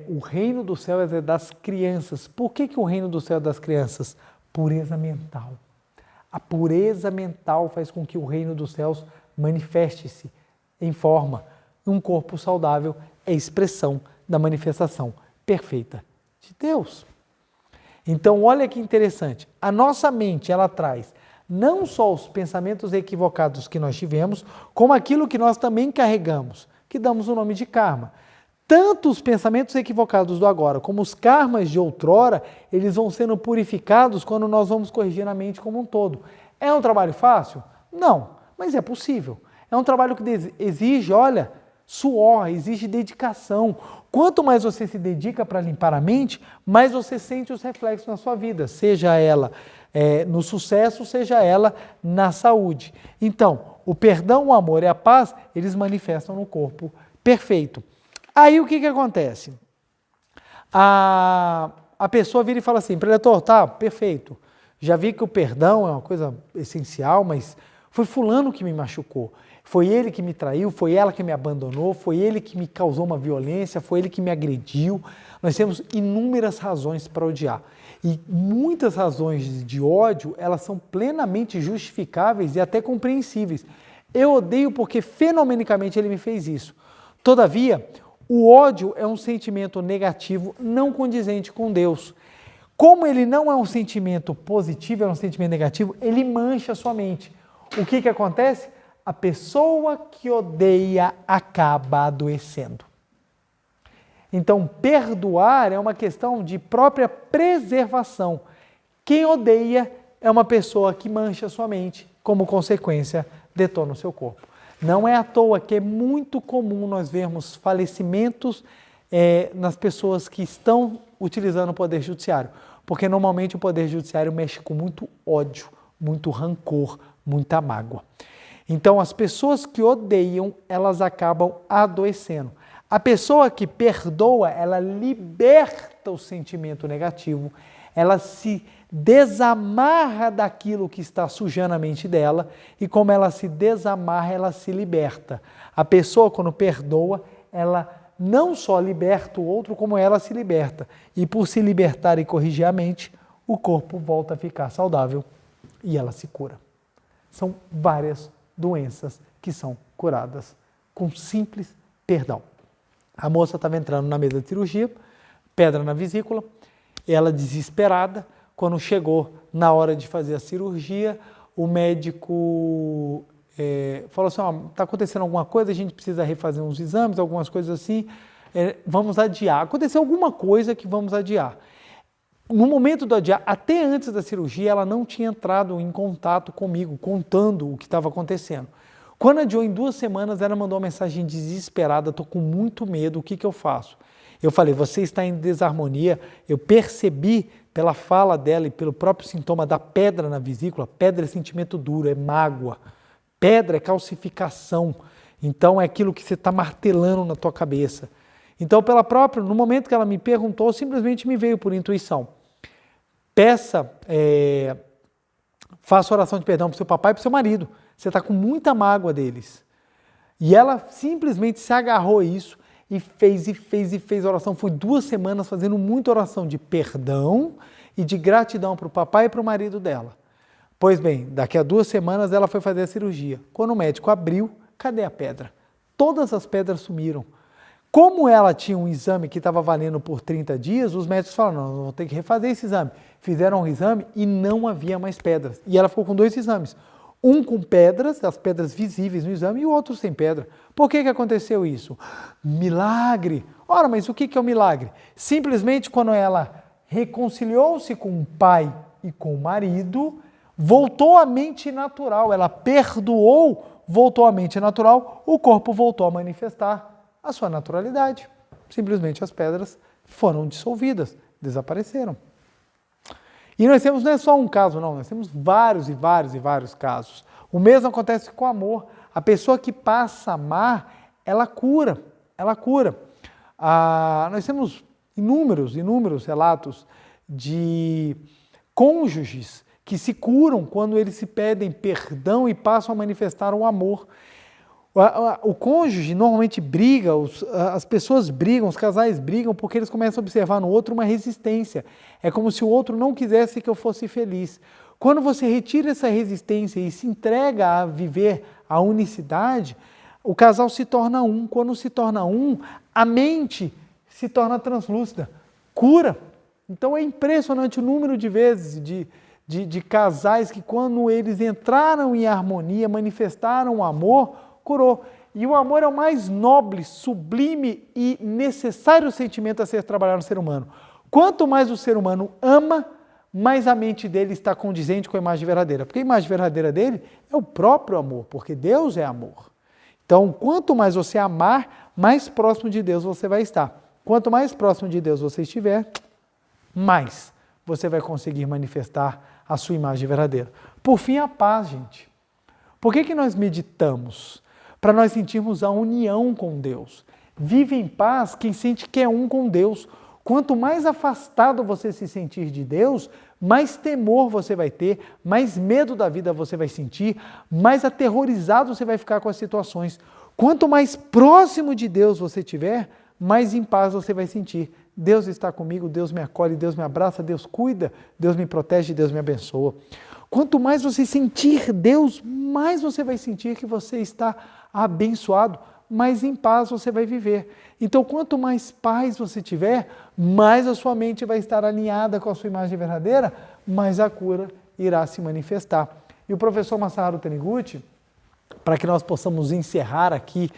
o reino do céu é das crianças. Por que o reino do céu é das crianças? Pureza mental. A pureza mental faz com que o reino dos céus manifeste-se em forma. Um corpo saudável é expressão da manifestação perfeita de Deus. Então, olha que interessante. A nossa mente, ela traz não só os pensamentos equivocados que nós tivemos, como aquilo que nós também carregamos, que damos o nome de karma. Tanto os pensamentos equivocados do agora, como os karmas de outrora, eles vão sendo purificados quando nós vamos corrigir a mente como um todo. É um trabalho fácil? Não, mas é possível. É um trabalho que exige, olha, suor, exige dedicação. Quanto mais você se dedica para limpar a mente, mais você sente os reflexos na sua vida, seja ela no sucesso, seja ela na saúde. Então, o perdão, o amor e a paz, eles manifestam no corpo perfeito. Aí o que acontece? A pessoa vira e fala assim, preletor, tá, perfeito. Já vi que o perdão é uma coisa essencial, mas foi fulano que me machucou. Foi ele que me traiu, foi ela que me abandonou, foi ele que me causou uma violência, foi ele que me agrediu. Nós temos inúmeras razões para odiar. E muitas razões de ódio, elas são plenamente justificáveis e até compreensíveis. Eu odeio porque fenomenicamente ele me fez isso. Todavia, o ódio é um sentimento negativo não condizente com Deus. Como ele não é um sentimento positivo, é um sentimento negativo, ele mancha a sua mente. O que acontece? A pessoa que odeia acaba adoecendo. Então, perdoar é uma questão de própria preservação. Quem odeia é uma pessoa que mancha sua mente, como consequência, detona o seu corpo. Não é à toa que é muito comum nós vermos falecimentos nas pessoas que estão utilizando o Poder Judiciário, porque normalmente o Poder Judiciário mexe com muito ódio, muito rancor, muita mágoa. Então, as pessoas que odeiam, elas acabam adoecendo. A pessoa que perdoa, ela liberta o sentimento negativo, ela se desamarra daquilo que está sujando a mente dela e como ela se desamarra, ela se liberta. A pessoa, quando perdoa, ela não só liberta o outro, como ela se liberta. E por se libertar e corrigir a mente, o corpo volta a ficar saudável e ela se cura. São várias doenças que são curadas com simples perdão. A moça estava entrando na mesa de cirurgia, pedra na vesícula, ela desesperada, quando chegou na hora de fazer a cirurgia, o médico falou assim, está acontecendo alguma coisa, a gente precisa refazer uns exames, algumas coisas assim, vamos adiar. Aconteceu alguma coisa que vamos adiar. No momento do adiar, até antes da cirurgia, ela não tinha entrado em contato comigo, contando o que estava acontecendo. Quando adiou em 2 semanas, ela mandou uma mensagem desesperada, estou com muito medo, o que eu faço? Eu falei, você está em desarmonia, eu percebi pela fala dela e pelo próprio sintoma da pedra na vesícula, pedra é sentimento duro, é mágoa, pedra é calcificação, então é aquilo que você está martelando na tua cabeça. Então, no momento que ela me perguntou, simplesmente me veio por intuição. Faça oração de perdão para o seu papai e para o seu marido. Você está com muita mágoa deles. E ela simplesmente se agarrou a isso e fez oração. Foi 2 semanas fazendo muita oração de perdão e de gratidão para o papai e para o marido dela. Pois bem, daqui a 2 semanas ela foi fazer a cirurgia. Quando o médico abriu, cadê a pedra? Todas as pedras sumiram. Como ela tinha um exame que estava valendo por 30 dias, os médicos falaram, não, vamos ter que refazer esse exame. Fizeram um exame e não havia mais pedras. E ela ficou com 2 exames. Um com pedras, as pedras visíveis no exame, e o outro sem pedra. Por que aconteceu isso? Milagre! Ora, mas o que é o milagre? Simplesmente quando ela reconciliou-se com o pai e com o marido, voltou à mente natural, ela perdoou, voltou à mente natural, o corpo voltou a manifestar a sua naturalidade. Simplesmente as pedras foram dissolvidas, desapareceram. E nós temos, não é só um caso, não, nós temos vários e vários casos. O mesmo acontece com o amor. A pessoa que passa a amar, ela cura. Nós temos inúmeros relatos de cônjuges que se curam quando eles se pedem perdão e passam a manifestar o amor. O cônjuge normalmente briga, as pessoas brigam, os casais brigam porque eles começam a observar no outro uma resistência. É como se o outro não quisesse que eu fosse feliz. Quando você retira essa resistência e se entrega a viver a unicidade, o casal se torna um. Quando se torna um, a mente se torna translúcida, cura. Então é impressionante o número de vezes de casais que quando eles entraram em harmonia, manifestaram o amor, curou. E o amor é o mais nobre, sublime e necessário sentimento a ser trabalhado no ser humano. Quanto mais o ser humano ama, mais a mente dele está condizente com a imagem verdadeira. Porque a imagem verdadeira dele é o próprio amor, porque Deus é amor. Então, quanto mais você amar, mais próximo de Deus você vai estar. Quanto mais próximo de Deus você estiver, mais você vai conseguir manifestar a sua imagem verdadeira. Por fim, a paz, gente. Por que nós meditamos? Para nós sentirmos a união com Deus. Vive em paz quem sente que é um com Deus. Quanto mais afastado você se sentir de Deus, mais temor você vai ter, mais medo da vida você vai sentir, mais aterrorizado você vai ficar com as situações. Quanto mais próximo de Deus você estiver, mais em paz você vai sentir. Deus está comigo, Deus me acolhe, Deus me abraça, Deus cuida, Deus me protege, Deus me abençoa. Quanto mais você sentir Deus, mais você vai sentir que você está abençoado, mais em paz você vai viver. Então, quanto mais paz você tiver, mais a sua mente vai estar alinhada com a sua imagem verdadeira, mais a cura irá se manifestar. E o professor Masaharu Taniguchi, para que nós possamos encerrar aqui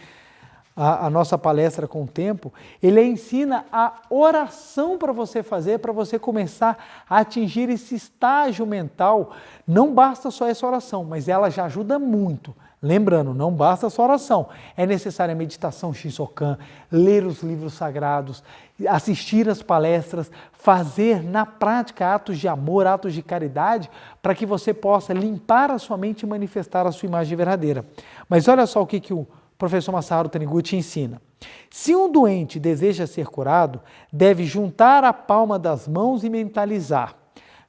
a nossa palestra com o tempo, ele ensina a oração para você fazer, para você começar a atingir esse estágio mental. Não basta só essa oração, mas ela já ajuda muito. Lembrando, não basta só oração, é necessária a meditação Shinsokan, ler os livros sagrados, assistir às palestras, fazer na prática atos de amor, atos de caridade, para que você possa limpar a sua mente e manifestar a sua imagem verdadeira. Mas olha só o que o professor Masaharu Taniguchi ensina. Se um doente deseja ser curado, deve juntar a palma das mãos e mentalizar: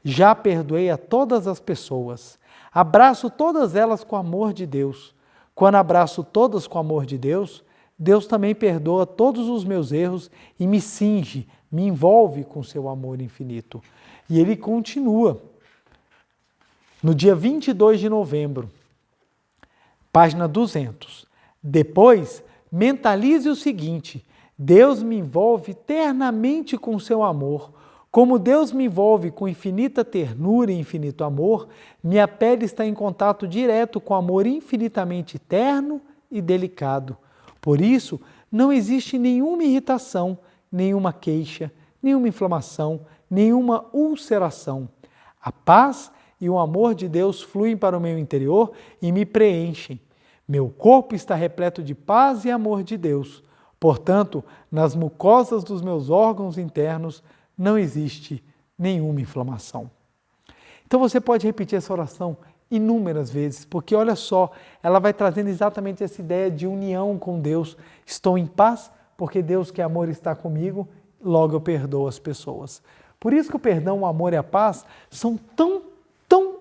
já perdoei a todas as pessoas. Abraço todas elas com o amor de Deus. Quando abraço todas com o amor de Deus, Deus também perdoa todos os meus erros e me cinge, me envolve com seu amor infinito. E ele continua. No dia 22 de novembro, página 200. Depois, mentalize o seguinte: Deus me envolve eternamente com seu amor. Como Deus me envolve com infinita ternura e infinito amor, minha pele está em contato direto com amor infinitamente eterno e delicado. Por isso, não existe nenhuma irritação, nenhuma queixa, nenhuma inflamação, nenhuma ulceração. A paz e o amor de Deus fluem para o meu interior e me preenchem. Meu corpo está repleto de paz e amor de Deus. Portanto, nas mucosas dos meus órgãos internos não existe nenhuma inflamação. Então você pode repetir essa oração inúmeras vezes, porque olha só, ela vai trazendo exatamente essa ideia de união com Deus. Estou em paz porque Deus que é amor está comigo, logo eu perdoo as pessoas. Por isso que o perdão, o amor e a paz são tão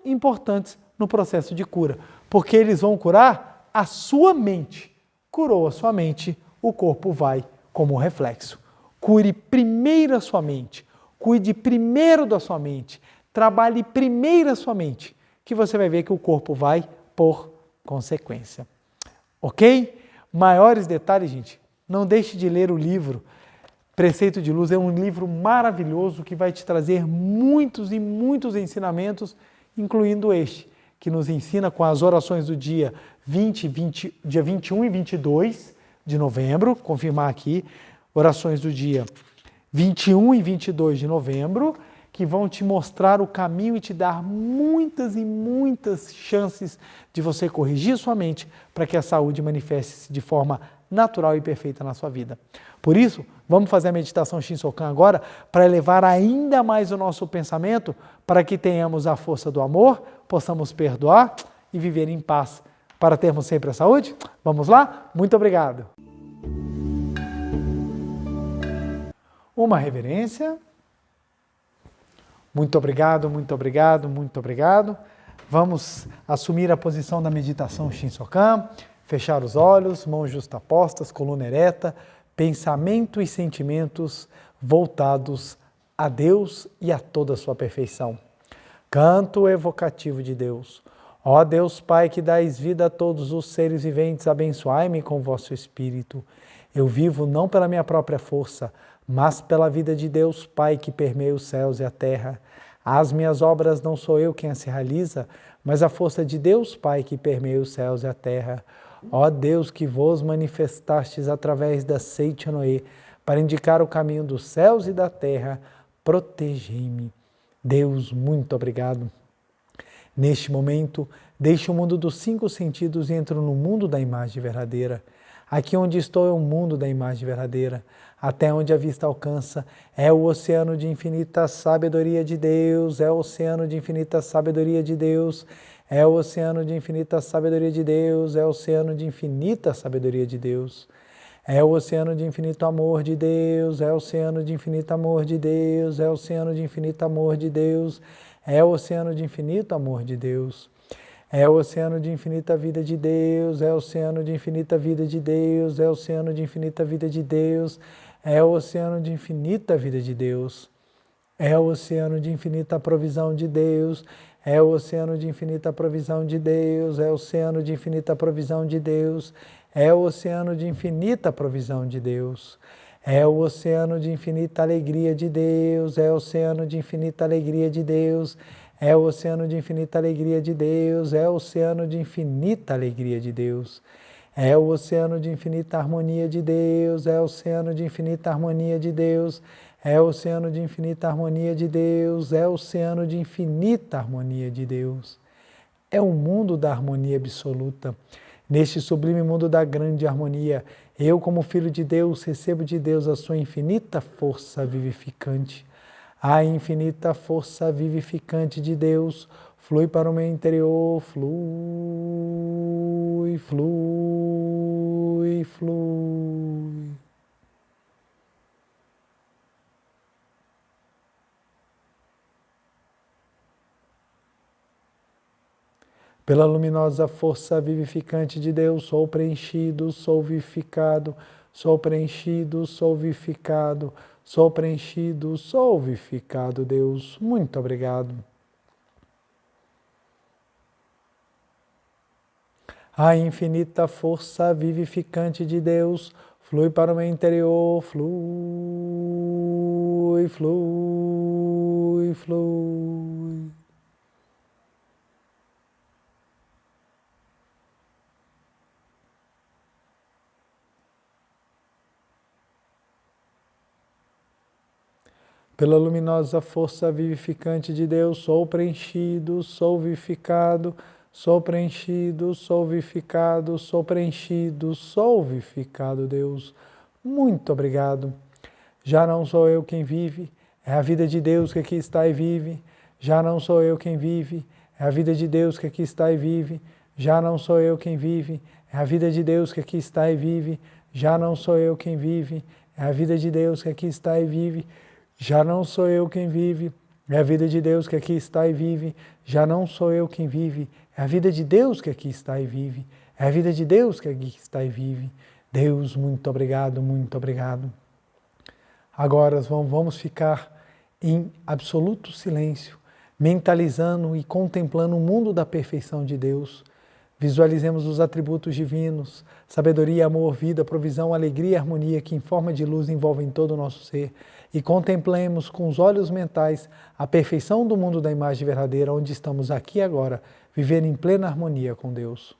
importantes no processo de cura, porque eles vão curar a sua mente. Curou a sua mente, o corpo vai como reflexo. Cure primeiro a sua mente, cuide primeiro da sua mente, trabalhe primeiro a sua mente, que você vai ver que o corpo vai por consequência. Ok? Maiores detalhes, gente, não deixe de ler o livro Preceito de Luz. É um livro maravilhoso que vai te trazer muitos e muitos ensinamentos, incluindo este, que nos ensina com as orações do dia 21 e 22 de novembro, confirmar aqui, orações do dia 21 e 22 de novembro, que vão te mostrar o caminho e te dar muitas e muitas chances de você corrigir sua mente para que a saúde manifeste-se de forma natural e perfeita na sua vida. Por isso, vamos fazer a meditação Shinsokan agora para elevar ainda mais o nosso pensamento, para que tenhamos a força do amor, possamos perdoar e viver em paz, para termos sempre a saúde. Vamos lá? Muito obrigado. Uma reverência. Muito obrigado, muito obrigado, muito obrigado. Vamos assumir a posição da meditação Shinsokan, fechar os olhos, mãos justapostas, coluna ereta, pensamento e sentimentos voltados a Deus e a toda a sua perfeição. Canto evocativo de Deus. Ó Deus Pai, que dais vida a todos os seres viventes, abençoai-me com vosso Espírito. Eu vivo não pela minha própria força, mas pela vida de Deus Pai que permeia os céus e a terra. As minhas obras não sou eu quem as realiza, mas a força de Deus Pai que permeia os céus e a terra. Ó Deus, que vos manifestastes através da Seite Noé, para indicar o caminho dos céus e da terra, protegei-me. Deus, muito obrigado. Neste momento, deixe o mundo dos 5 sentidos e entro no mundo da imagem verdadeira. Aqui onde estou é o mundo da imagem verdadeira. Até onde a vista alcança é o oceano de infinita sabedoria de Deus, é o oceano de infinita sabedoria de Deus, é o oceano de infinita sabedoria de Deus, é o oceano de infinita sabedoria de Deus. É o oceano de infinito amor de Deus, é o oceano de infinito amor de Deus, é o oceano de infinito amor de Deus, é o oceano de infinito amor de Deus. É o oceano de infinita vida de Deus, é o oceano de infinita vida de Deus, é o oceano de infinita vida de Deus, é o oceano de infinita vida de Deus. É o oceano de infinita provisão de Deus, é o oceano de infinita provisão de Deus, é o oceano de infinita provisão de Deus, é o oceano de infinita provisão de Deus. É o oceano de infinita alegria de Deus, é o oceano de infinita alegria de Deus, é o oceano de infinita alegria de Deus, é o oceano de infinita alegria de Deus. É o oceano de infinita harmonia de Deus, é o oceano de infinita harmonia de Deus, é o oceano de infinita harmonia de Deus, é o oceano de infinita harmonia de Deus. É o mundo da harmonia absoluta. Neste sublime mundo da grande harmonia, eu, como filho de Deus, recebo de Deus a sua infinita força vivificante. A infinita força vivificante de Deus flui para o meu interior, flui, flui, flui. Pela luminosa força vivificante de Deus, sou preenchido, sou vivificado, sou preenchido, sou vivificado, sou preenchido, sou vivificado, Deus. Muito obrigado. A infinita força vivificante de Deus flui para o meu interior, flui, flui, flui. Pela luminosa força vivificante de Deus, sou preenchido, sou vivificado, sou preenchido, sou vivificado, sou preenchido, sou vivificado, Deus. Muito obrigado. Já não sou eu quem vive, é a vida de Deus que aqui está e vive. Já não sou eu quem vive, é a vida de Deus que aqui está e vive. Já não sou eu quem vive, é a vida de Deus que aqui está e vive. Já não sou eu quem vive, é a vida de Deus que aqui está e vive. Já não sou eu quem vive, é a vida de Deus que aqui está e vive. Já não sou eu quem vive, é a vida de Deus que aqui está e vive. É a vida de Deus que aqui está e vive. Deus, muito obrigado, muito obrigado. Agora vamos ficar em absoluto silêncio, mentalizando e contemplando o mundo da perfeição de Deus. Visualizemos os atributos divinos, sabedoria, amor, vida, provisão, alegria e harmonia que em forma de luz envolvem todo o nosso ser. E contemplemos com os olhos mentais a perfeição do mundo da imagem verdadeira, onde estamos aqui e agora, vivendo em plena harmonia com Deus.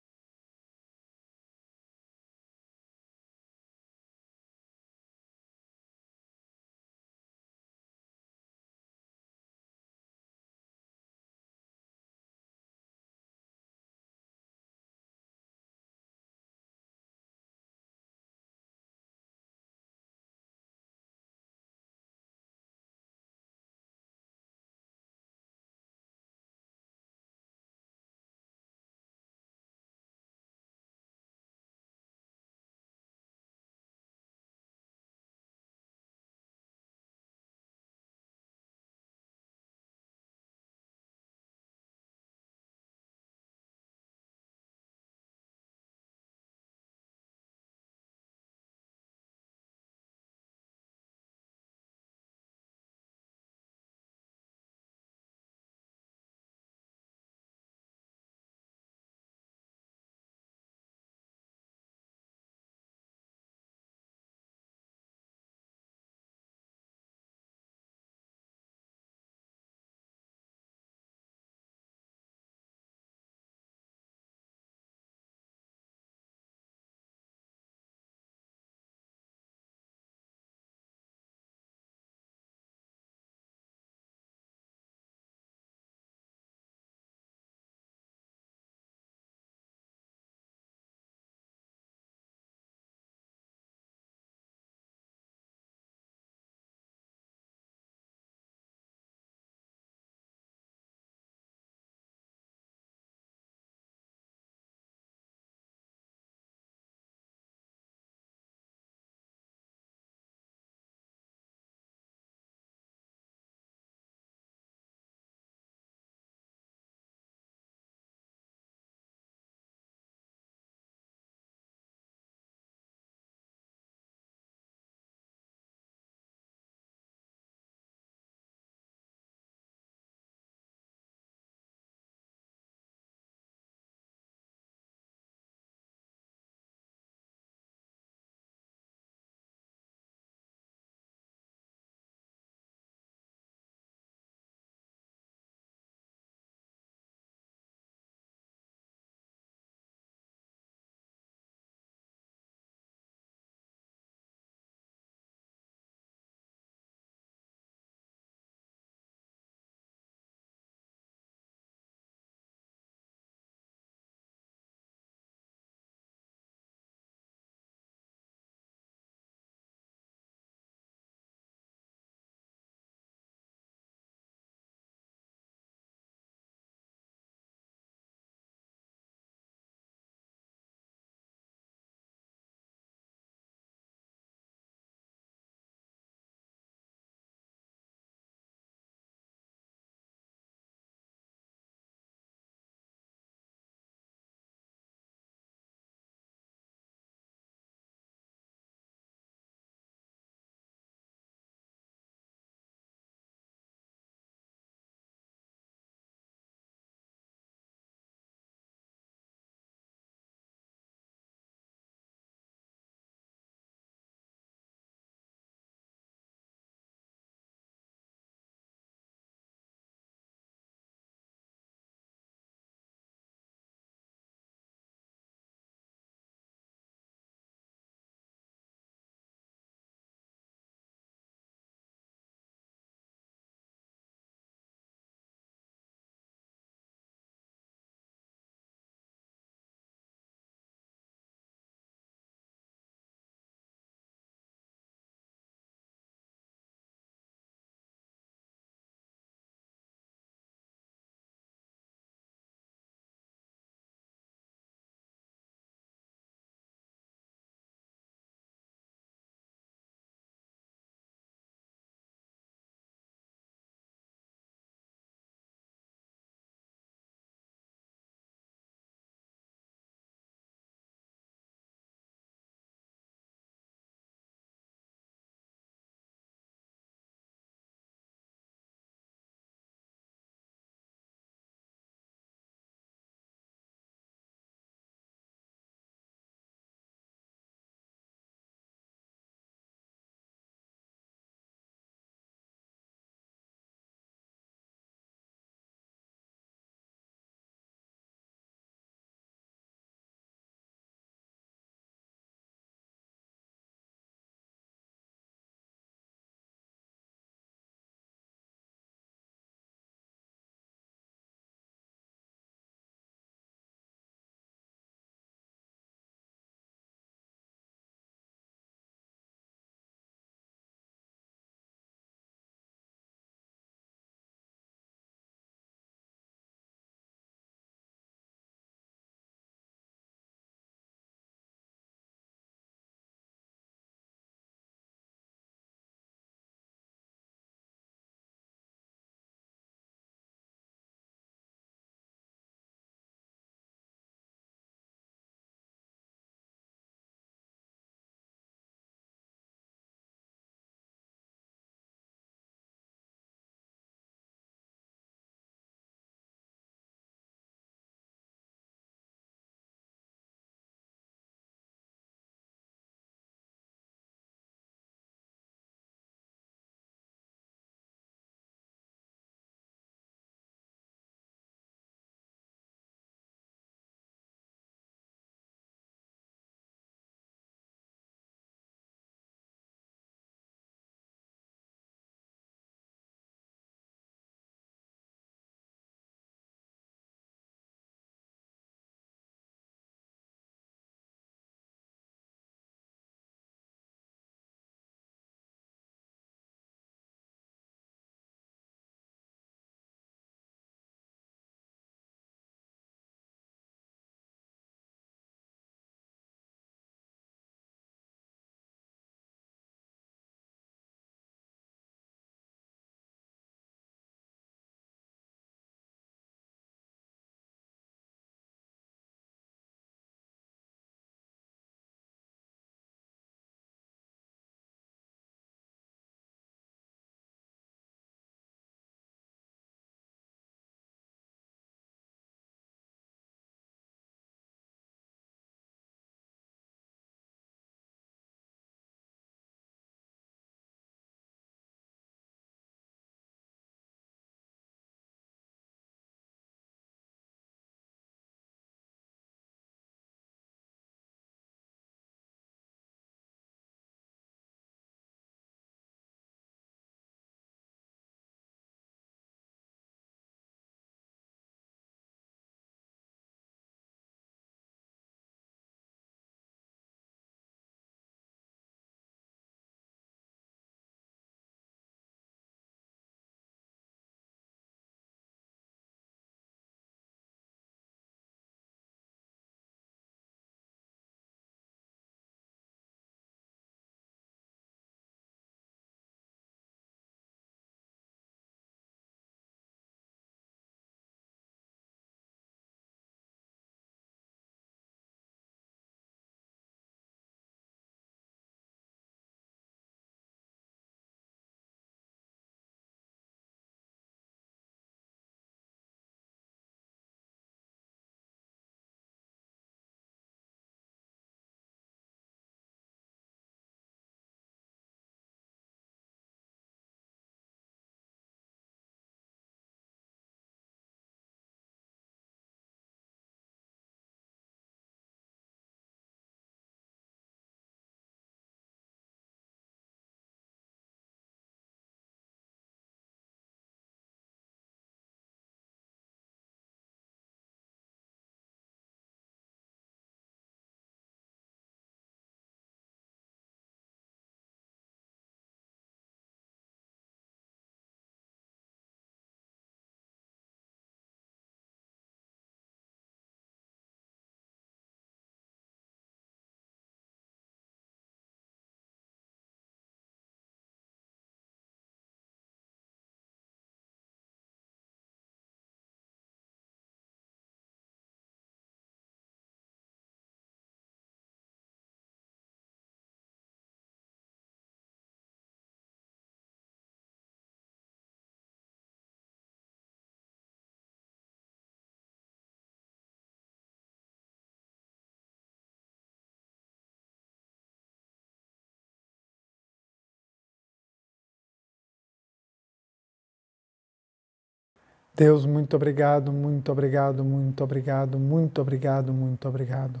Deus, muito obrigado, muito obrigado, muito obrigado, muito obrigado, muito obrigado.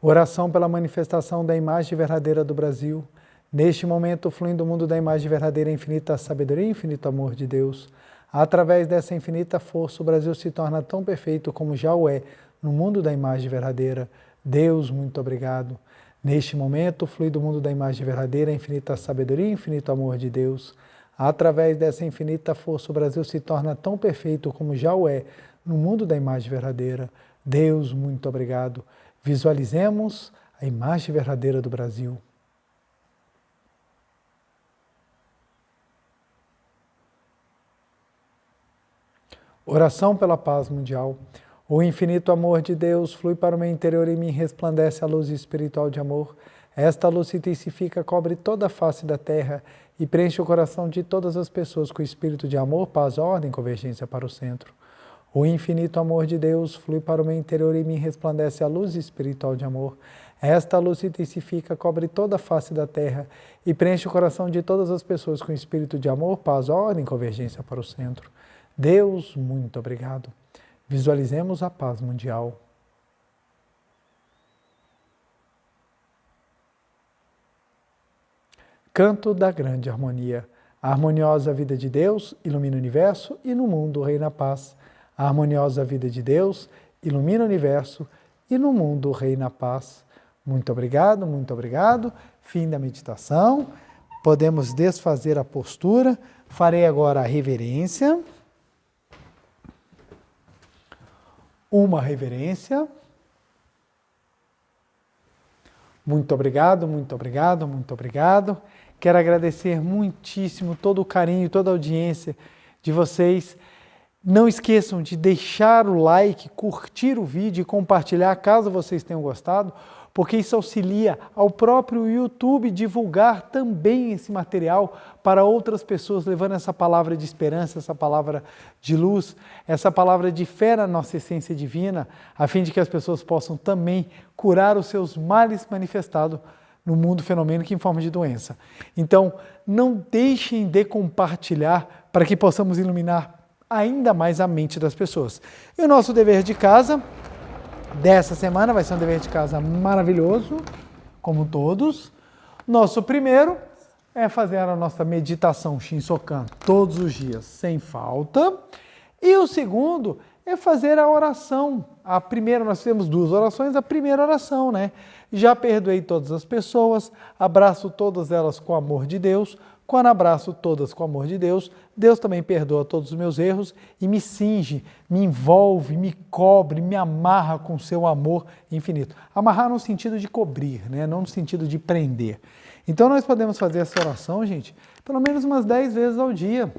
Oração pela manifestação da imagem verdadeira do Brasil. Neste momento, fluindo o mundo da imagem verdadeira, infinita sabedoria e infinito amor de Deus. Através dessa infinita força, o Brasil se torna tão perfeito como já o é no mundo da imagem verdadeira. Deus, muito obrigado. Neste momento, flui do mundo da imagem verdadeira, infinita sabedoria e infinito amor de Deus. Através dessa infinita força, o Brasil se torna tão perfeito como já o é no mundo da imagem verdadeira. Deus, muito obrigado. Visualizemos a imagem verdadeira do Brasil. Oração pela paz mundial. O infinito amor de Deus flui para o meu interior e me resplandece a luz espiritual de amor. Esta luz se intensifica, cobre toda a face da terra e preenche o coração de todas as pessoas com o espírito de amor, paz, ordem e convergência para o centro. O infinito amor de Deus flui para o meu interior e me resplandece a luz espiritual de amor. Esta luz se intensifica, cobre toda a face da terra e preenche o coração de todas as pessoas com o espírito de amor, paz, ordem e convergência para o centro. Deus, muito obrigado. Visualizemos a paz mundial. Canto da grande harmonia. A harmoniosa vida de Deus ilumina o universo e no mundo reina a paz. A harmoniosa vida de Deus ilumina o universo e no mundo reina a paz. Muito obrigado, muito obrigado. Fim da meditação. Podemos desfazer a postura. Farei agora a reverência. Uma reverência. Muito obrigado, muito obrigado, muito obrigado. Quero agradecer muitíssimo todo o carinho, toda a audiência de vocês. Não esqueçam de deixar o like, curtir o vídeo e compartilhar caso vocês tenham gostado, porque isso auxilia ao próprio YouTube divulgar também esse material para outras pessoas, levando essa palavra de esperança, essa palavra de luz, essa palavra de fé na nossa essência divina, a fim de que as pessoas possam também curar os seus males manifestados no mundo fenomênico em forma de doença. Então, não deixem de compartilhar para que possamos iluminar ainda mais a mente das pessoas. E o nosso dever de casa dessa semana vai ser um dever de casa maravilhoso, como todos. Nosso primeiro é fazer a nossa meditação Shinsokan todos os dias, sem falta. E o segundo é fazer a oração. A primeira, nós temos duas orações, a primeira oração, né? Já perdoei todas as pessoas, abraço todas elas com o amor de Deus. Quando abraço todas com o amor de Deus, Deus também perdoa todos os meus erros e me cinge, me envolve, me cobre, me amarra com seu amor infinito. Amarrar no sentido de cobrir, né? Não no sentido de prender. Então nós podemos fazer essa oração, gente, pelo menos umas 10 vezes ao dia.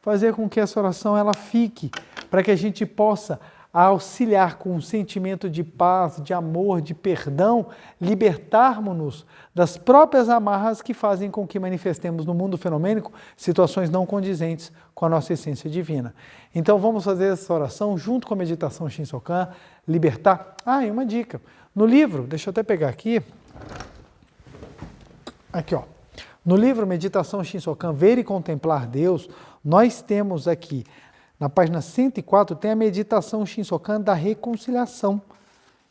Fazer com que essa oração ela fique, para que a gente possa auxiliar com um sentimento de paz, de amor, de perdão, libertarmos-nos das próprias amarras que fazem com que manifestemos no mundo fenomênico situações não condizentes com a nossa essência divina. Então vamos fazer essa oração junto com a meditação Shinsokan, libertar. E uma dica. No livro, deixa eu até pegar aqui. Aqui, ó. No livro Meditação Shinsokan, Ver e Contemplar Deus, nós temos aqui, na página 104, tem a meditação Shinsokan da reconciliação.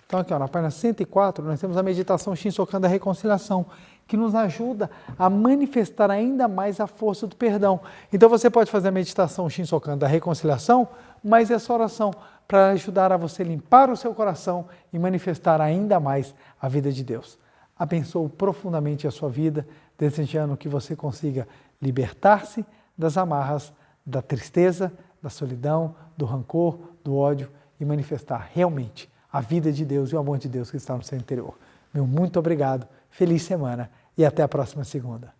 Então aqui, ó, na página 104, nós temos a meditação Shinsokan da reconciliação, que nos ajuda a manifestar ainda mais a força do perdão. Então você pode fazer a meditação Shinsokan da reconciliação, mas essa oração para ajudar a você limpar o seu coração e manifestar ainda mais a vida de Deus. Abençoo profundamente a sua vida, desejando que você consiga libertar-se das amarras da tristeza, da solidão, do rancor, do ódio e manifestar realmente a vida de Deus e o amor de Deus que está no seu interior. Meu muito obrigado, feliz semana e até a próxima segunda.